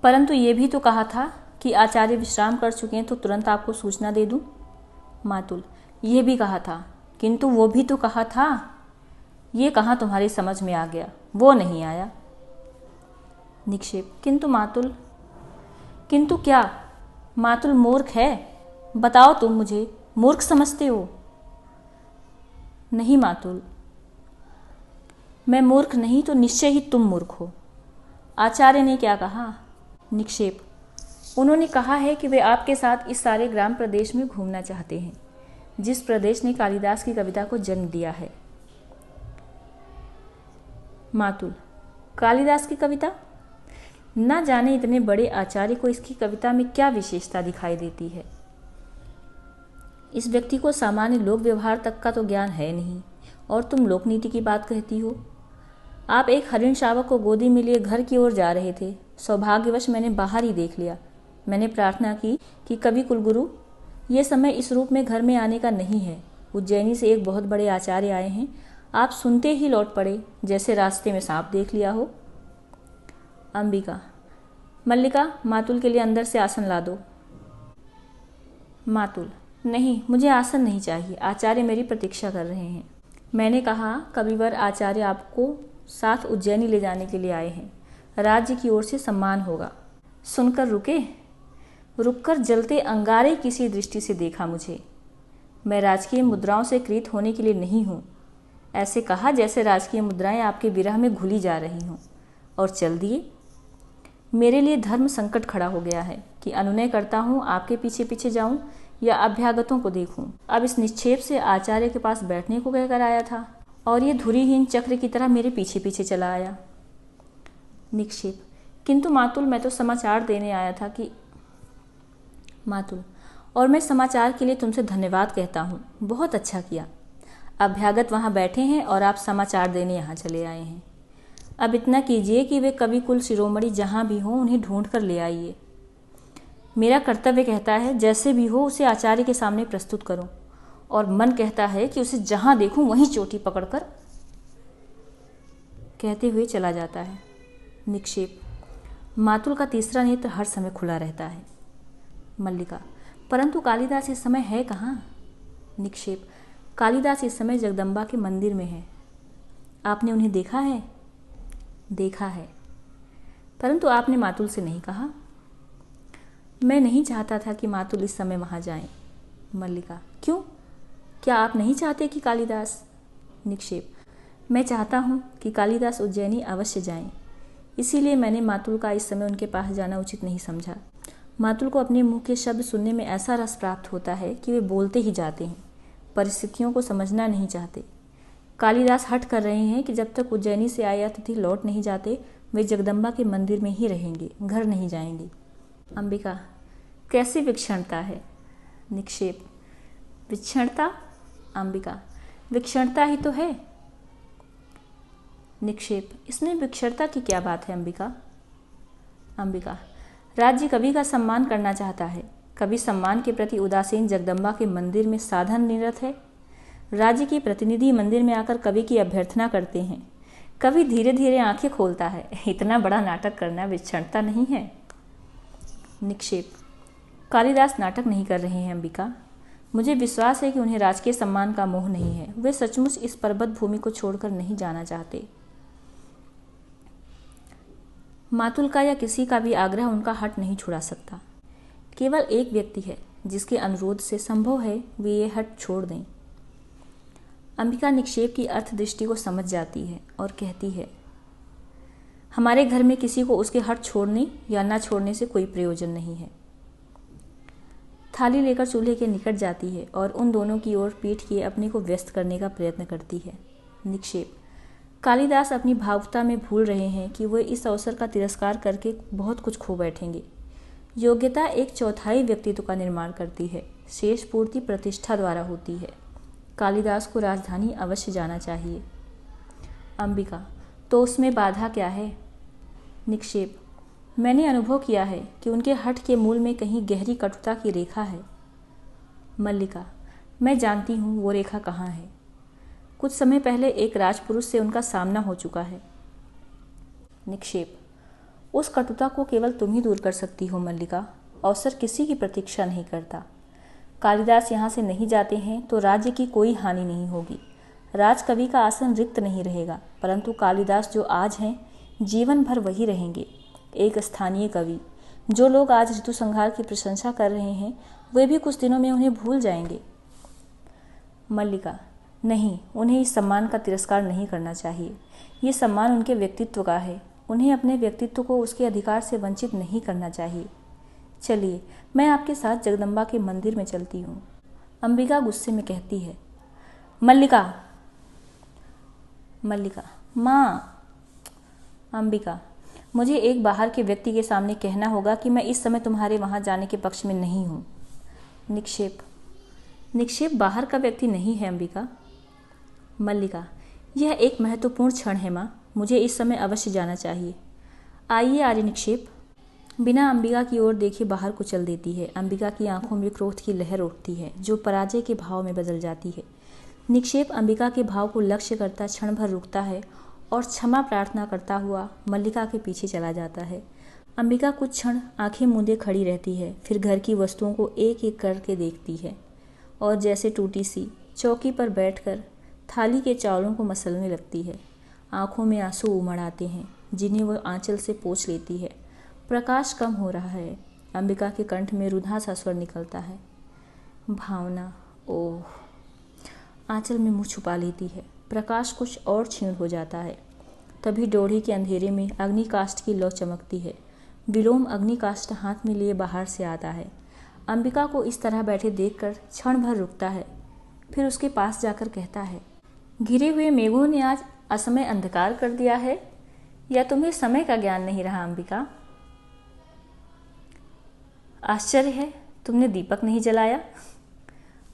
परंतु ये भी तो कहा था कि आचार्य विश्राम कर चुके हैं तो तुरंत आपको सूचना दे दूं। मातुल, यह भी कहा था, किंतु वो भी तो कहा था। ये कहाँ तुम्हारी समझ में आ गया? वो नहीं आया। निक्षेप, किंतु मातुल। किंतु क्या? मातुल मूर्ख है? बताओ, तुम मुझे मूर्ख समझते हो? नहीं मातुल, मैं मूर्ख नहीं तो निश्चय ही तुम मूर्ख हो। आचार्य ने क्या कहा? निक्षेप, उन्होंने कहा है कि वे आपके साथ इस सारे ग्राम प्रदेश में घूमना चाहते हैं जिस प्रदेश ने कालिदास की कविता को जन्म दिया है। मातुल, कालिदास की कविता? न जाने इतने बड़े आचार्य को इसकी कविता में क्या विशेषता दिखाई देती है। इस व्यक्ति को सामान्य लोक व्यवहार तक का तो ज्ञान है नहीं, और तुम लोकनीति की बात कहती हो। आप एक हरिण शावक को गोदी में लिए घर की ओर जा रहे थे। सौभाग्यवश मैंने बाहर ही देख लिया। मैंने प्रार्थना की कि कवि कुलगुरु, ये समय इस रूप में घर में आने का नहीं है। उज्जैनी से एक बहुत बड़े आचार्य आए हैं। आप सुनते ही लौट पड़े, जैसे रास्ते में सांप देख लिया हो। अंबिका, मल्लिका, मातुल के लिए अंदर से आसन ला दो। मातुल, नहीं, मुझे आसन नहीं चाहिए। आचार्य मेरी प्रतीक्षा कर रहे हैं। मैंने कहा, कविवर आचार्य आपको साथ उज्जैनी ले जाने के लिए आए हैं। राज्य की ओर से सम्मान होगा। सुनकर रुके। रुककर जलते अंगारे किसी दृष्टि से देखा मुझे। मैं राजकीय मुद्राओं से कृत होने के लिए नहीं हूँ। ऐसे कहा जैसे राजकीय मुद्राएं आपके विरह में घुली जा रही हों, और चल दिए। मेरे लिए धर्म संकट खड़ा हो गया है कि अनुनय करता हूँ आपके पीछे पीछे जाऊँ या अभ्यागतों को देखूं। अब इस निक्षेप से आचार्य के पास बैठने को कहकर आया था, और ये धुरीहीन चक्र की तरह मेरे पीछे पीछे चला आया। निक्षेप, किंतु मातुल, मैं तो समाचार देने आया था कि। मातुल, और मैं समाचार के लिए तुमसे धन्यवाद कहता हूँ। बहुत अच्छा किया। अभ्यागत वहाँ बैठे हैं और आप समाचार देने यहाँ चले आए हैं। अब इतना कीजिए कि वे कवि कुल शिरोमणि जहाँ भी हों उन्हें ढूंढ कर ले आइए। मेरा कर्तव्य कहता है जैसे भी हो उसे आचार्य के सामने प्रस्तुत करो, और मन कहता है कि उसे जहां देखूं वहीं चोटी पकड़कर, कहते हुए चला जाता है। निक्षेप, मातुल का तीसरा नेत्र हर समय खुला रहता है। मल्लिका, परंतु कालिदास इस समय है कहाँ? निक्षेप, कालिदास इस समय जगदम्बा के मंदिर में है। आपने उन्हें देखा है? देखा है, परंतु आपने मातुल से नहीं कहा। मैं नहीं चाहता था कि मातुल इस समय वहाँ जाएं। मल्लिका, क्यों? क्या आप नहीं चाहते कि कालिदास? निक्षेप, मैं चाहता हूँ कि कालिदास उज्जैनी अवश्य जाएं। इसीलिए मैंने मातुल का इस समय उनके पास जाना उचित नहीं समझा। मातुल को अपने मुँह के शब्द सुनने में ऐसा रस प्राप्त होता है कि वे बोलते ही जाते हैं, परिस्थितियों को समझना नहीं चाहते। कालिदास हट कर रहे हैं कि जब तक उज्जैनी से आए अतिथि लौट नहीं जाते वे जगदम्बा के मंदिर में ही रहेंगे, घर नहीं जाएंगे। अंबिका, कैसी विक्षणता है? निक्षेप, विक्षणता? अंबिका, विक्षणता ही तो है। निक्षेप, इसमें विक्षणता की क्या बात है अंबिका? अंबिका, राज्य कवि का सम्मान करना चाहता है। कवि सम्मान के प्रति उदासीन जगदम्बा के मंदिर में साधन निरत है। राज्य के प्रतिनिधि मंदिर में आकर कवि की अभ्यर्थना करते हैं। कवि धीरे धीरे आंखें खोलता है। इतना बड़ा नाटक करना विक्षणता नहीं है। निक्षेप, कालिदास नाटक नहीं कर रहे हैं अंबिका। मुझे विश्वास है कि उन्हें राजकीय सम्मान का मोह नहीं है। वे सचमुच इस पर्वत भूमि को छोड़कर नहीं जाना चाहते। मातुल का या किसी का भी आग्रह उनका हट नहीं छुड़ा सकता। केवल एक व्यक्ति है जिसके अनुरोध से संभव है वे ये हट छोड़ दें। अंबिका निक्षेप की अर्थदृष्टि को समझ जाती है और कहती है, हमारे घर में किसी को उसके हट छोड़ने या ना छोड़ने से कोई प्रयोजन नहीं है। थाली लेकर चूल्हे के निकट जाती है और उन दोनों की ओर पीठ किए अपने को व्यस्त करने का प्रयत्न करती है। निक्षेप, कालिदास अपनी भावुकता में भूल रहे हैं कि वे इस अवसर का तिरस्कार करके बहुत कुछ खो बैठेंगे। योग्यता एक चौथाई व्यक्तित्व का निर्माण करती है, शेष पूर्ति प्रतिष्ठा द्वारा होती है। कालिदास को राजधानी अवश्य जाना चाहिए। अंबिका, तो उसमें बाधा क्या है? निक्षेप, मैंने अनुभव किया है कि उनके हठ के मूल में कहीं गहरी कटुता की रेखा है। मल्लिका, मैं जानती हूँ वो रेखा कहाँ है। कुछ समय पहले एक राजपुरुष से उनका सामना हो चुका है। निक्षेप, उस कटुता को केवल तुम ही दूर कर सकती हो मल्लिका, अवसर किसी की प्रतीक्षा नहीं करता। कालिदास यहाँ से नहीं जाते हैं तो राज्य की कोई हानि नहीं होगी, राजकवि का आसन रिक्त नहीं रहेगा, परंतु कालिदास जो आज हैं जीवन भर वही रहेंगे, एक स्थानीय कवि। जो लोग आज ऋतु संहार की प्रशंसा कर रहे हैं वे भी कुछ दिनों में उन्हें भूल जाएंगे। मल्लिका, नहीं, उन्हें इस सम्मान का तिरस्कार नहीं करना चाहिए। ये सम्मान उनके व्यक्तित्व का है, उन्हें अपने व्यक्तित्व को उसके अधिकार से वंचित नहीं करना चाहिए। चलिए, मैं आपके साथ जगदम्बा के मंदिर में चलती हूँ। अंबिका गुस्से में कहती है। मल्लिका। मल्लिका, माँ। अंबिका, मुझे एक बाहर के व्यक्ति के सामने कहना होगा कि मैं इस समय तुम्हारे वहाँ जाने के पक्ष में नहीं हूँ। निक्षेप, निक्षेप बाहर का व्यक्ति नहीं है अंबिका। मल्लिका, यह एक महत्वपूर्ण क्षण है माँ, मुझे इस समय अवश्य जाना चाहिए। आइए आर्य निक्षेप। बिना अंबिका की ओर देखे बाहर को चल देती है। अंबिका की आंखों में क्रोध की लहर उठती है जो पराजय के भाव में बदल जाती है। निक्षेप अंबिका के भाव को लक्ष्य करता क्षण भर रुकता है और क्षमा प्रार्थना करता हुआ मल्लिका के पीछे चला जाता है। अंबिका कुछ क्षण आंखें मूंदे खड़ी रहती है, फिर घर की वस्तुओं को एक एक करके देखती है और जैसे टूटी सी चौकी पर बैठकर थाली के चावलों को मसलने लगती है। आंखों में आंसू उमड़ आते हैं जिन्हें वह आंचल से पोंछ लेती है। प्रकाश कम हो रहा है। अंबिका के कंठ में रुधा सा स्वर निकलता है। भावना, ओह। आंचल में मुंह छुपा लेती है। प्रकाश कुछ और क्षीण हो जाता है। तभी डोढ़ी के अंधेरे में अग्निकाष्ठ की लौ चमकती है। विलोम अग्निकाष्ठ हाथ में लिए बाहर से आता है। अंबिका को इस तरह बैठे देखकर क्षण भर रुकता है, फिर उसके पास जाकर कहता है, घिरे हुए मेघों ने आज असमय अंधकार कर दिया है, या तुम्हें समय का ज्ञान नहीं रहा अंबिका? आश्चर्य है, तुमने दीपक नहीं जलाया।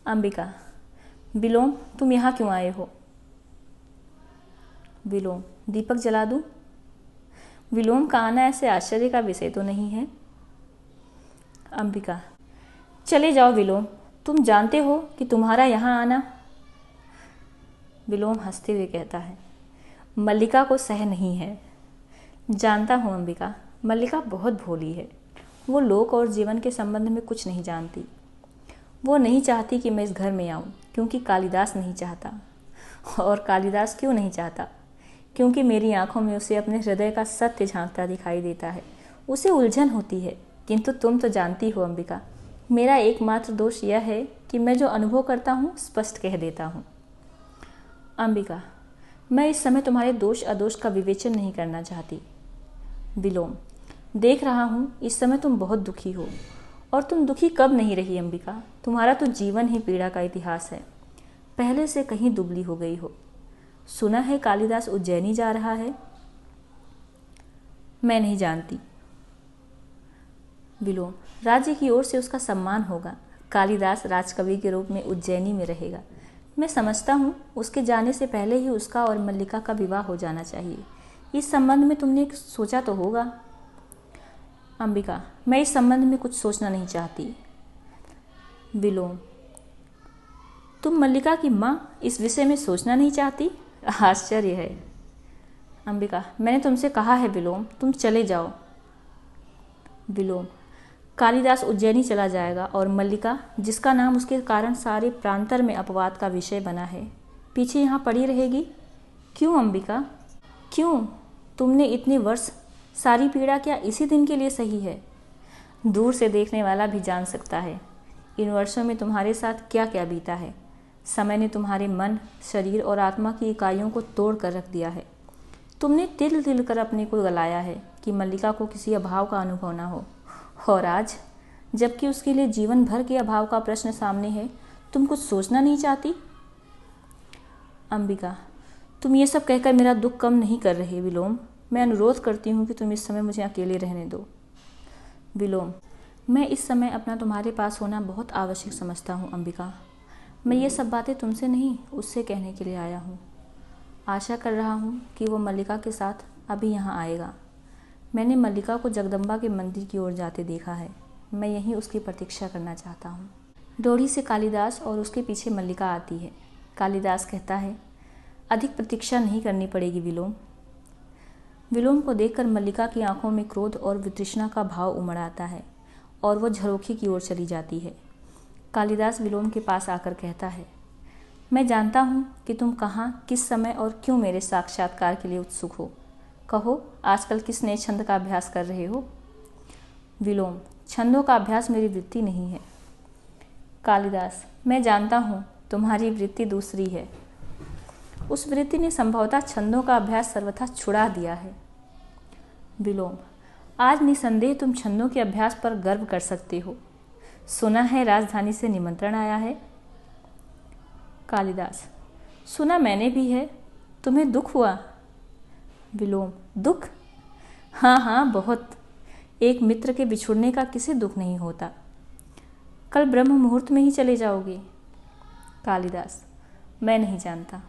अंबिका, विलोम, तुम यहाँ क्यों आए हो? विलोम, दीपक जला दूं? विलोम का आना ऐसे आश्चर्य का विषय तो नहीं है। अंबिका, चले जाओ विलोम, तुम जानते हो कि तुम्हारा यहाँ आना। विलोम हंसते हुए कहता है, मल्लिका को सह नहीं है। जानता हूँ अंबिका, मल्लिका बहुत भोली है। वो लोक और जीवन के संबंध में कुछ नहीं जानती। वो नहीं चाहती कि मैं इस घर में आऊँ, क्योंकि कालिदास नहीं चाहता। और कालिदास क्यों नहीं चाहता? क्योंकि मेरी आंखों में उसे अपने हृदय का सत्य झांकता दिखाई देता है। उसे उलझन होती है। किंतु तुम तो जानती हो अंबिका, मेरा एकमात्र दोष यह है कि मैं जो अनुभव करता हूँ स्पष्ट कह देता हूँ। अंबिका, मैं इस समय तुम्हारे दोष अदोष का विवेचन नहीं करना चाहती। विलोम, देख रहा हूँ इस समय तुम बहुत दुखी हो, और तुम दुखी कब नहीं रही अंबिका? तुम्हारा तो जीवन ही पीड़ा का इतिहास है। पहले से कहीं दुबली हो गई हो। सुना है कालिदास उज्जैनी जा रहा है। मैं नहीं जानती। विलोम, राज्य की ओर से उसका सम्मान होगा। कालिदास राजकवि के रूप में उज्जैनी में रहेगा। मैं समझता हूँ उसके जाने से पहले ही उसका और मल्लिका का विवाह हो जाना चाहिए। इस संबंध में तुमने सोचा तो होगा। अंबिका, मैं इस संबंध में कुछ सोचना नहीं चाहती। विलोम, तुम मल्लिका की माँ इस विषय में सोचना नहीं चाहती? आश्चर्य है। अंबिका, मैंने तुमसे कहा है विलोम, तुम चले जाओ। विलोम, कालिदास उज्जैनी चला जाएगा और मल्लिका, जिसका नाम उसके कारण सारे प्रांतर में अपवाद का विषय बना है, पीछे यहाँ पड़ी रहेगी। क्यों अंबिका, क्यों? तुमने इतने वर्ष सारी पीड़ा क्या इसी दिन के लिए सही है? दूर से देखने वाला भी जान सकता है इन वर्षों में तुम्हारे साथ क्या क्या बीता है। समय ने तुम्हारे मन, शरीर और आत्मा की इकाइयों को तोड़ कर रख दिया है। तुमने तिल तिल कर अपने को गलाया है कि मल्लिका को किसी अभाव का अनुभव न हो, और आज जबकि उसके लिए जीवन भर के अभाव का प्रश्न सामने है, तुम कुछ सोचना नहीं चाहती। अंबिका, तुम ये सब कहकर मेरा दुख कम नहीं कर रहे विलोम। मैं अनुरोध करती हूँ कि तुम इस समय मुझे अकेले रहने दो। विलोम, मैं इस समय अपना तुम्हारे पास होना बहुत आवश्यक समझता हूँ अंबिका। मैं ये सब बातें तुमसे नहीं, उससे कहने के लिए आया हूँ। आशा कर रहा हूँ कि वो मल्लिका के साथ अभी यहाँ आएगा। मैंने मल्लिका को जगदम्बा के मंदिर की ओर जाते देखा है। मैं यहीं उसकी प्रतीक्षा करना चाहता हूँ। डोरी से कालिदास और उसके पीछे मल्लिका आती है। कालिदास कहता है, अधिक प्रतीक्षा नहीं करनी पड़ेगी विलोम। विलोम को देखकर मल्लिका की आंखों में क्रोध और वितृष्णा का भाव उमड़ आता है और वह झरोखे की ओर चली जाती है। कालिदास विलोम के पास आकर कहता है, मैं जानता हूँ कि तुम कहाँ, किस समय और क्यों मेरे साक्षात्कार के लिए उत्सुक हो। कहो, आजकल किस नए छंद का अभ्यास कर रहे हो। विलोम, छंदों का अभ्यास मेरी वृत्ति नहीं है। कालिदास, मैं जानता हूँ तुम्हारी वृत्ति दूसरी है। उस वृत्ति ने संभवतः छंदों का अभ्यास सर्वथा छुड़ा दिया है। विलोम, आज निसंदेह तुम छंदों के अभ्यास पर गर्व कर सकते हो। सुना है राजधानी से निमंत्रण आया है। कालिदास, सुना मैंने भी है। तुम्हें दुख हुआ। विलोम, दुख? हाँ हाँ, बहुत। एक मित्र के बिछुड़ने का किसे दुख नहीं होता। कल ब्रह्म मुहूर्त में ही चले जाओगे। कालिदास, मैं नहीं जानता।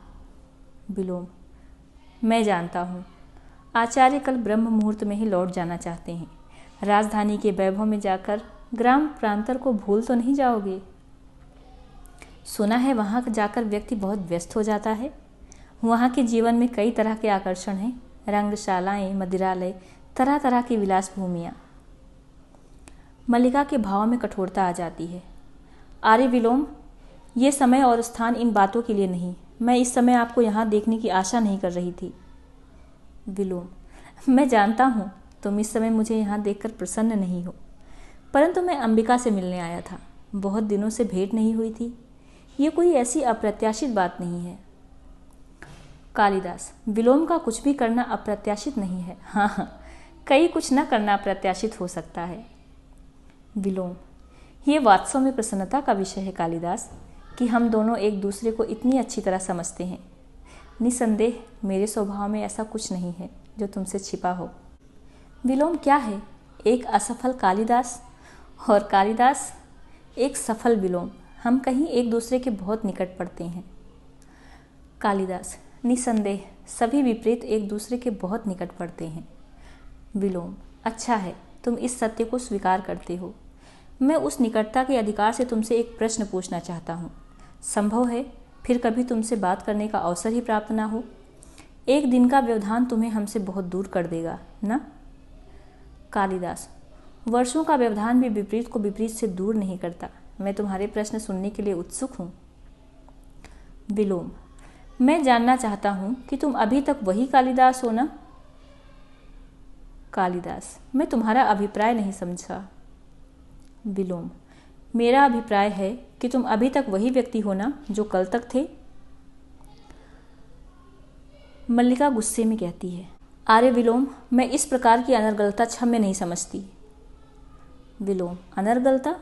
विलोम, मैं जानता हूँ। आचार्य कल ब्रह्म मुहूर्त में ही लौट जाना चाहते हैं। राजधानी के वैभव में जाकर ग्राम प्रांतर को भूल तो नहीं जाओगे। सुना है वहाँ जाकर व्यक्ति बहुत व्यस्त हो जाता है। वहाँ के जीवन में कई तरह के आकर्षण हैं, रंगशालाएं, मदिरालय, तरह तरह की विलास भूमियाँ। मल्लिका के भाव में कठोरता आ जाती है। आर्य विलोम, ये समय और स्थान इन बातों के लिए नहीं। मैं इस समय आपको यहाँ देखने की आशा नहीं कर रही थी। विलोम, मैं जानता हूँ तुम इस समय मुझे यहाँ देखकर प्रसन्न नहीं हो, परंतु मैं अंबिका से मिलने आया था। बहुत दिनों से भेंट नहीं हुई थी। ये कोई ऐसी अप्रत्याशित बात नहीं है। कालिदास, विलोम का कुछ भी करना अप्रत्याशित नहीं है। हाँ हाँ, कई कुछ न करना अप्रत्याशित हो सकता है। विलोम, ये वास्तव में प्रसन्नता का विषय है कालिदास, कि हम दोनों एक दूसरे को इतनी अच्छी तरह समझते हैं। निसंदेह मेरे स्वभाव में ऐसा कुछ नहीं है जो तुमसे छिपा हो। विलोम क्या है? एक असफल कालिदास और कालिदास एक सफल विलोम। हम कहीं एक दूसरे के बहुत निकट पड़ते हैं। कालिदास, निसंदेह सभी विपरीत एक दूसरे के बहुत निकट पड़ते हैं। विलोम, अच्छा है, तुम इस सत्य को स्वीकार करते हो। मैं उस निकटता के अधिकार से तुमसे एक प्रश्न पूछना चाहता हूँ। संभव है फिर कभी तुमसे बात करने का अवसर ही प्राप्त ना हो। एक दिन का व्यवधान तुम्हें हमसे बहुत दूर कर देगा ना। कालिदास, वर्षों का व्यवधान भी विपरीत को विपरीत से दूर नहीं करता। मैं तुम्हारे प्रश्न सुनने के लिए उत्सुक हूँ। विलोम, मैं जानना चाहता हूँ कि तुम अभी तक वही कालिदास हो ना। कालिदास, मैं तुम्हारा अभिप्राय नहीं समझा। विलोम, मेरा अभिप्राय है कि तुम अभी तक वही व्यक्ति हो ना जो कल तक थे। मल्लिका गुस्से में कहती है, आर्य विलोम, मैं इस प्रकार की अनर्गलता क्षम्य नहीं समझती। विलोम, अनर्गलता?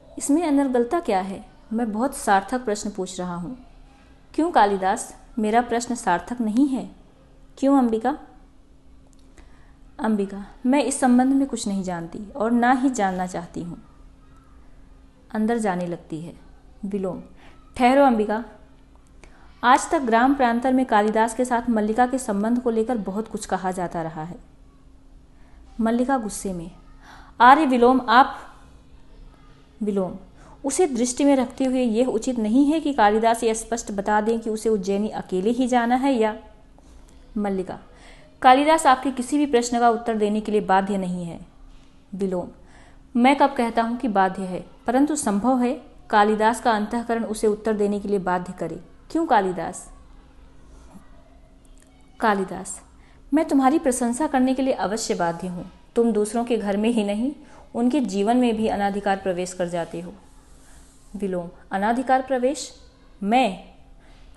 इसमें अनर्गलता क्या है? मैं बहुत सार्थक प्रश्न पूछ रहा हूँ। क्यों कालिदास, मेरा प्रश्न सार्थक नहीं है? क्यों अंबिका? अंबिका, मैं इस संबंध में कुछ नहीं जानती और ना ही जानना चाहती हूँ। अंदर जाने लगती है। विलोम, ठहरो अंबिका। आज तक ग्राम प्रांतर में कालिदास के साथ मल्लिका के संबंध को लेकर बहुत कुछ कहा जाता रहा है। मल्लिका गुस्से में, आर्य विलोम आप। विलोम, उसे दृष्टि में रखते हुए यह उचित नहीं है कि कालिदास यह स्पष्ट बता दें कि उसे उज्जैनी अकेले ही जाना है या। मल्लिका, कालिदास आपके किसी भी प्रश्न का उत्तर देने के लिए बाध्य नहीं है। विलोम, मैं कब कहता हूँ कि बाध्य है, परंतु संभव है कालिदास का अंतःकरण उसे उत्तर देने के लिए बाध्य करे। क्यों कालिदास? कालिदास, मैं तुम्हारी प्रशंसा करने के लिए अवश्य बाध्य हूँ। तुम दूसरों के घर में ही नहीं, उनके जीवन में भी अनाधिकार प्रवेश कर जाते हो। विलोम, अनाधिकार प्रवेश? मैं?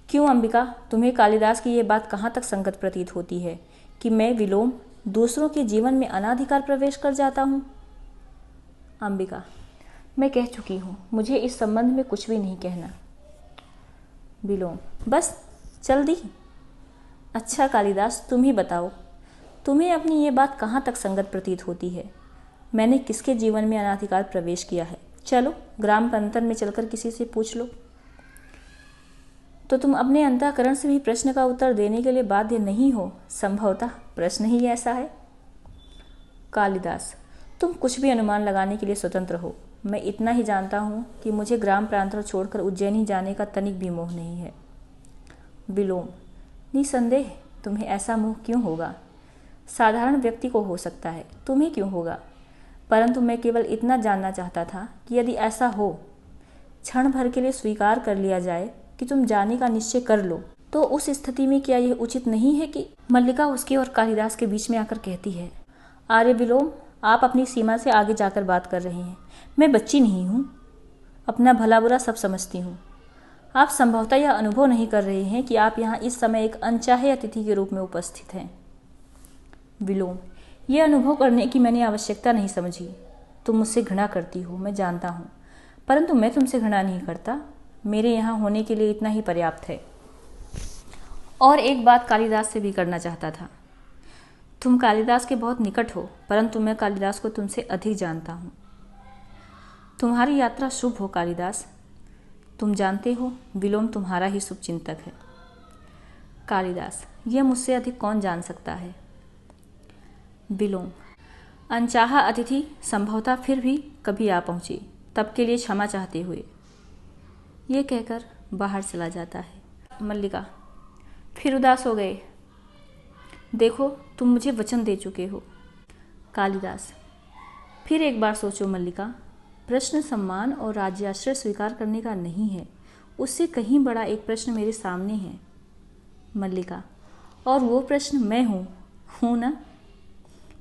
क्यों अंबिका, तुम्हें कालिदास की ये बात कहाँ तक संगत प्रतीत होती है कि मैं विलोम दूसरों के जीवन में अनाधिकार प्रवेश कर जाता हूँ? अंबिका, मैं कह चुकी हूँ, मुझे इस संबंध में कुछ भी नहीं कहना। विलोम, बस चल दी? अच्छा कालिदास, तुम ही बताओ, तुम्हें अपनी ये बात कहाँ तक संगत प्रतीत होती है? मैंने किसके जीवन में अनाधिकार प्रवेश किया है? चलो ग्राम प्रांतन में चलकर किसी से पूछ लो। तो तुम अपने अंतःकरण से भी प्रश्न का उत्तर देने के लिए बाध्य नहीं हो, संभवतः प्रश्न ही ऐसा है। कालिदास, तुम कुछ भी अनुमान लगाने के लिए स्वतंत्र हो। मैं इतना ही जानता हूँ कि मुझे ग्राम प्रांतन छोड़कर उज्जैनी जाने का तनिक भी मोह नहीं है। विलोम, निसंदेह तुम्हें ऐसा मोह क्यों होगा? साधारण व्यक्ति को हो सकता है, तुम्हें क्यों होगा? परंतु मैं केवल इतना जानना चाहता था कि यदि ऐसा हो, क्षण भर के लिए स्वीकार कर लिया जाए कि तुम जाने का निश्चय कर लो, तो उस स्थिति में क्या यह उचित नहीं है कि मल्लिका उसके और कालिदास के बीच में आकर कहती है, आर्य विलोम, आप अपनी सीमा से आगे जाकर बात कर रहे हैं। मैं बच्ची नहीं हूँ, अपना भला बुरा सब समझती हूँ। आप संभवतः यह अनुभव नहीं कर रहे हैं कि आप यहाँ इस समय एक अनचाहे अतिथि के रूप में उपस्थित हैं। विलोम, यह अनुभव करने की मैंने आवश्यकता नहीं समझी। तुम मुझसे घृणा करती हो, मैं जानता हूँ, परंतु मैं तुमसे घृणा नहीं करता। मेरे यहाँ होने के लिए इतना ही पर्याप्त है। और एक बात कालिदास से भी करना चाहता था। तुम कालिदास के बहुत निकट हो, परंतु मैं कालिदास को तुमसे अधिक जानता हूँ। तुम्हारी यात्रा शुभ हो कालिदास। तुम जानते हो विलोम तुम्हारा ही शुभ चिंतक है। कालिदास, यह मुझसे अधिक कौन जान सकता है? विलोम, अनचाहा अतिथि संभवतः फिर भी कभी आ पहुँचे, तब के लिए क्षमा चाहते हुए। ये कहकर बाहर चला जाता है। मल्लिका, फिर उदास हो गए? देखो तुम मुझे वचन दे चुके हो। कालिदास, फिर एक बार सोचो मल्लिका, प्रश्न सम्मान और राज्याश्रय स्वीकार करने का नहीं है, उससे कहीं बड़ा एक प्रश्न मेरे सामने है। मल्लिका, और वो प्रश्न मैं हूँ ना?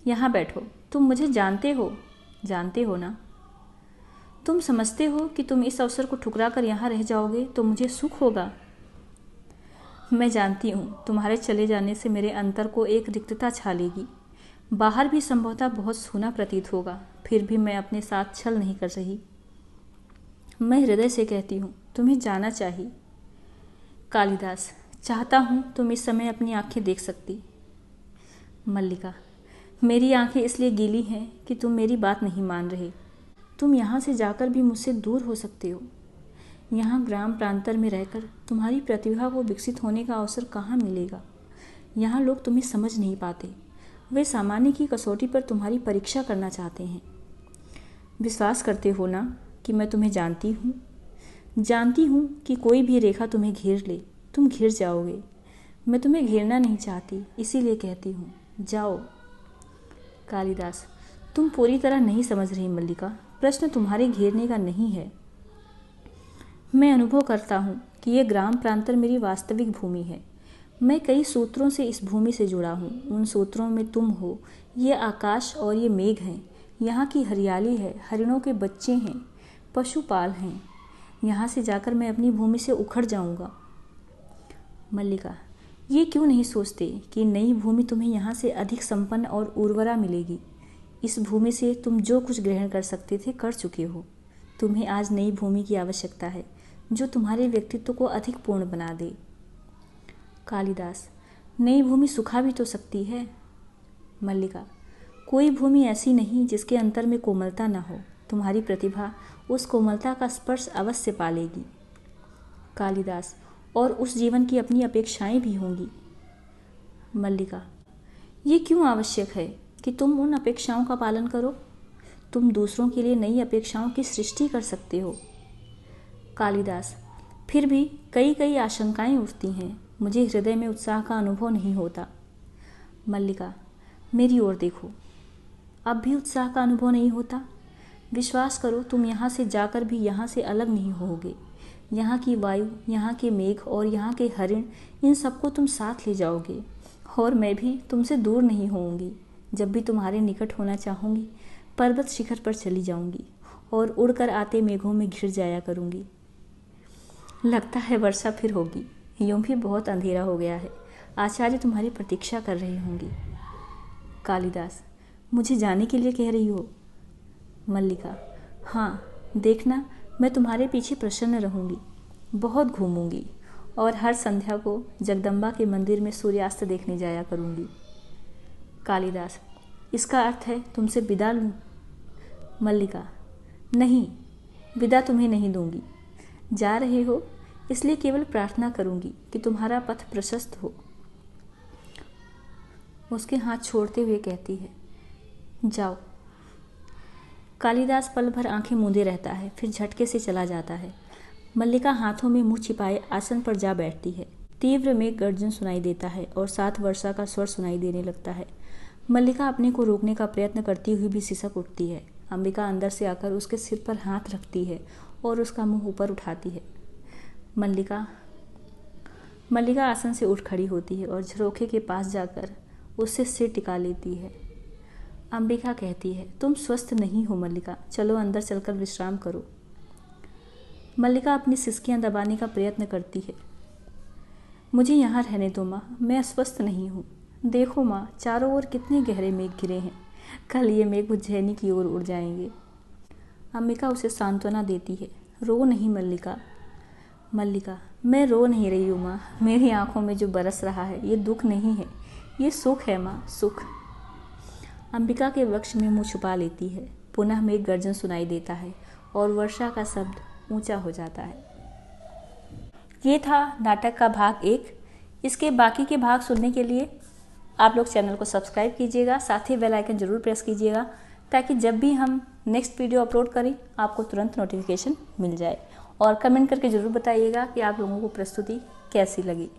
यहाँ बैठो, तुम मुझे जानते हो ना? तुम समझते हो कि तुम इस अवसर को ठुकरा कर यहाँ रह जाओगे तो मुझे सुख होगा? मैं जानती हूँ तुम्हारे चले जाने से मेरे अंतर को एक रिक्तता छा लेगी। बाहर भी संभवतः बहुत सूना प्रतीत होगा, फिर भी मैं अपने साथ छल नहीं कर रही। मैं हृदय से कहती हूँ, तुम्हें जाना चाहिए। कालिदास, चाहता हूँ तुम इस समय अपनी आंखें देख सकती। मल्लिका, मेरी आंखें इसलिए गीली हैं कि तुम मेरी बात नहीं मान रहे। तुम यहाँ से जाकर भी मुझसे दूर हो सकते हो। यहाँ ग्राम प्रांतर में रहकर तुम्हारी प्रतिभा को विकसित होने का अवसर कहाँ मिलेगा? यहाँ लोग तुम्हें समझ नहीं पाते। वे सामान्य की कसौटी पर तुम्हारी परीक्षा करना चाहते हैं। विश्वास करते हो ना कि मैं तुम्हें जानती हूँ? जानती हूँ कि कोई भी रेखा तुम्हें घेर ले, तुम घिर जाओगे। मैं तुम्हें घेरना नहीं चाहती, इसीलिए कहती हूँ, जाओ। कालिदास, तुम पूरी तरह नहीं समझ रही मल्लिका। प्रश्न तुम्हारे घेरने का नहीं है। मैं अनुभव करता हूँ कि ये ग्राम प्रांतर मेरी वास्तविक भूमि है। मैं कई सूत्रों से इस भूमि से जुड़ा हूँ। उन सूत्रों में तुम हो, ये आकाश और ये मेघ हैं। यहाँ की हरियाली है, हरिणों के बच्चे हैं, पशुपाल हैं। यहाँ से जाकर मैं अपनी भूमि से उखड़ जाऊँगा। मल्लिका, ये क्यों नहीं सोचते कि नई भूमि तुम्हें यहाँ से अधिक संपन्न और उर्वरा मिलेगी? इस भूमि से तुम जो कुछ ग्रहण कर सकते थे कर चुके हो। तुम्हें आज नई भूमि की आवश्यकता है जो तुम्हारे व्यक्तित्व को अधिक पूर्ण बना दे। कालिदास, नई भूमि सुखा भी तो सकती है। मल्लिका, कोई भूमि ऐसी नहीं जिसके अंतर में कोमलता न हो। तुम्हारी प्रतिभा उस कोमलता का स्पर्श अवश्य पालेगी। कालिदास, और उस जीवन की अपनी अपेक्षाएं भी होंगी। मल्लिका, ये क्यों आवश्यक है कि तुम उन अपेक्षाओं का पालन करो? तुम दूसरों के लिए नई अपेक्षाओं की सृष्टि कर सकते हो। कालिदास, फिर भी कई आशंकाएं उठती हैं। मुझे हृदय में उत्साह का अनुभव नहीं होता। मल्लिका, मेरी ओर देखो, अब भी उत्साह का अनुभव नहीं होता? विश्वास करो, तुम यहाँ से जाकर भी यहाँ से अलग नहीं होगे। यहाँ की वायु, यहाँ के मेघ और यहाँ के हरिण, इन सबको तुम साथ ले जाओगे और मैं भी तुमसे दूर नहीं होऊंगी। जब भी तुम्हारे निकट होना चाहूँगी, पर्वत शिखर पर चली जाऊँगी और उड़कर आते मेघों में घिर जाया करूँगी। लगता है वर्षा फिर होगी, यूं भी बहुत अंधेरा हो गया है। आचार्य तुम्हारी प्रतीक्षा कर रही होंगी। कालिदास, मुझे जाने के लिए कह रही हो? मल्लिका, हाँ, देखना मैं तुम्हारे पीछे प्रसन्न रहूँगी, बहुत घूमूंगी और हर संध्या को जगदम्बा के मंदिर में सूर्यास्त देखने जाया करूँगी। कालिदास, इसका अर्थ है तुमसे विदा लूँ? मल्लिका, नहीं, विदा तुम्हें नहीं दूंगी। जा रहे हो इसलिए केवल प्रार्थना करूँगी कि तुम्हारा पथ प्रशस्त हो। उसके हाथ छोड़ते हुए कहती है, जाओ। कालिदास पल भर आंखें मूंदे रहता है, फिर झटके से चला जाता है। मल्लिका हाथों में मुंह छिपाए आसन पर जा बैठती है। तीव्र मेघ गर्जन सुनाई देता है और साथ वर्षा का स्वर सुनाई देने लगता है। मल्लिका अपने को रोकने का प्रयत्न करती हुई भी सिसक उठती है। अंबिका अंदर से आकर उसके सिर पर हाथ रखती है और उसका मुंह ऊपर उठाती है। मल्लिका आसन से उठ खड़ी होती है और झरोखे के पास जाकर उससे सिर टिका लेती है। अंबिका कहती है, तुम स्वस्थ नहीं हो मल्लिका, चलो अंदर चलकर विश्राम करो। मल्लिका अपनी सिसकियां दबाने का प्रयत्न करती है। मुझे यहाँ रहने दो माँ, मैं अस्वस्थ नहीं हूँ। देखो माँ, चारों ओर कितने गहरे मेघ घिरे हैं, कल ये मेघ उज्जैनी की ओर उड़ जाएंगे। अंबिका उसे सांत्वना देती है, रो नहीं मल्लिका। मल्लिका, मैं रो नहीं रही हूँ माँ, मेरी आंखों में जो बरस रहा है ये दुख नहीं है, ये सुख है माँ, सुख। अंबिका के वक्ष में मुँह छुपा लेती है। पुनः मेघ गर्जन सुनाई देता है और वर्षा का शब्द ऊंचा हो जाता है। ये था नाटक का भाग 1। इसके बाकी के भाग सुनने के लिए आप लोग चैनल को सब्सक्राइब कीजिएगा, साथ ही बेल आइकन जरूर प्रेस कीजिएगा ताकि जब भी हम नेक्स्ट वीडियो अपलोड करें आपको तुरंत नोटिफिकेशन मिल जाए। और कमेंट करके ज़रूर बताइएगा कि आप लोगों को प्रस्तुति कैसी लगी।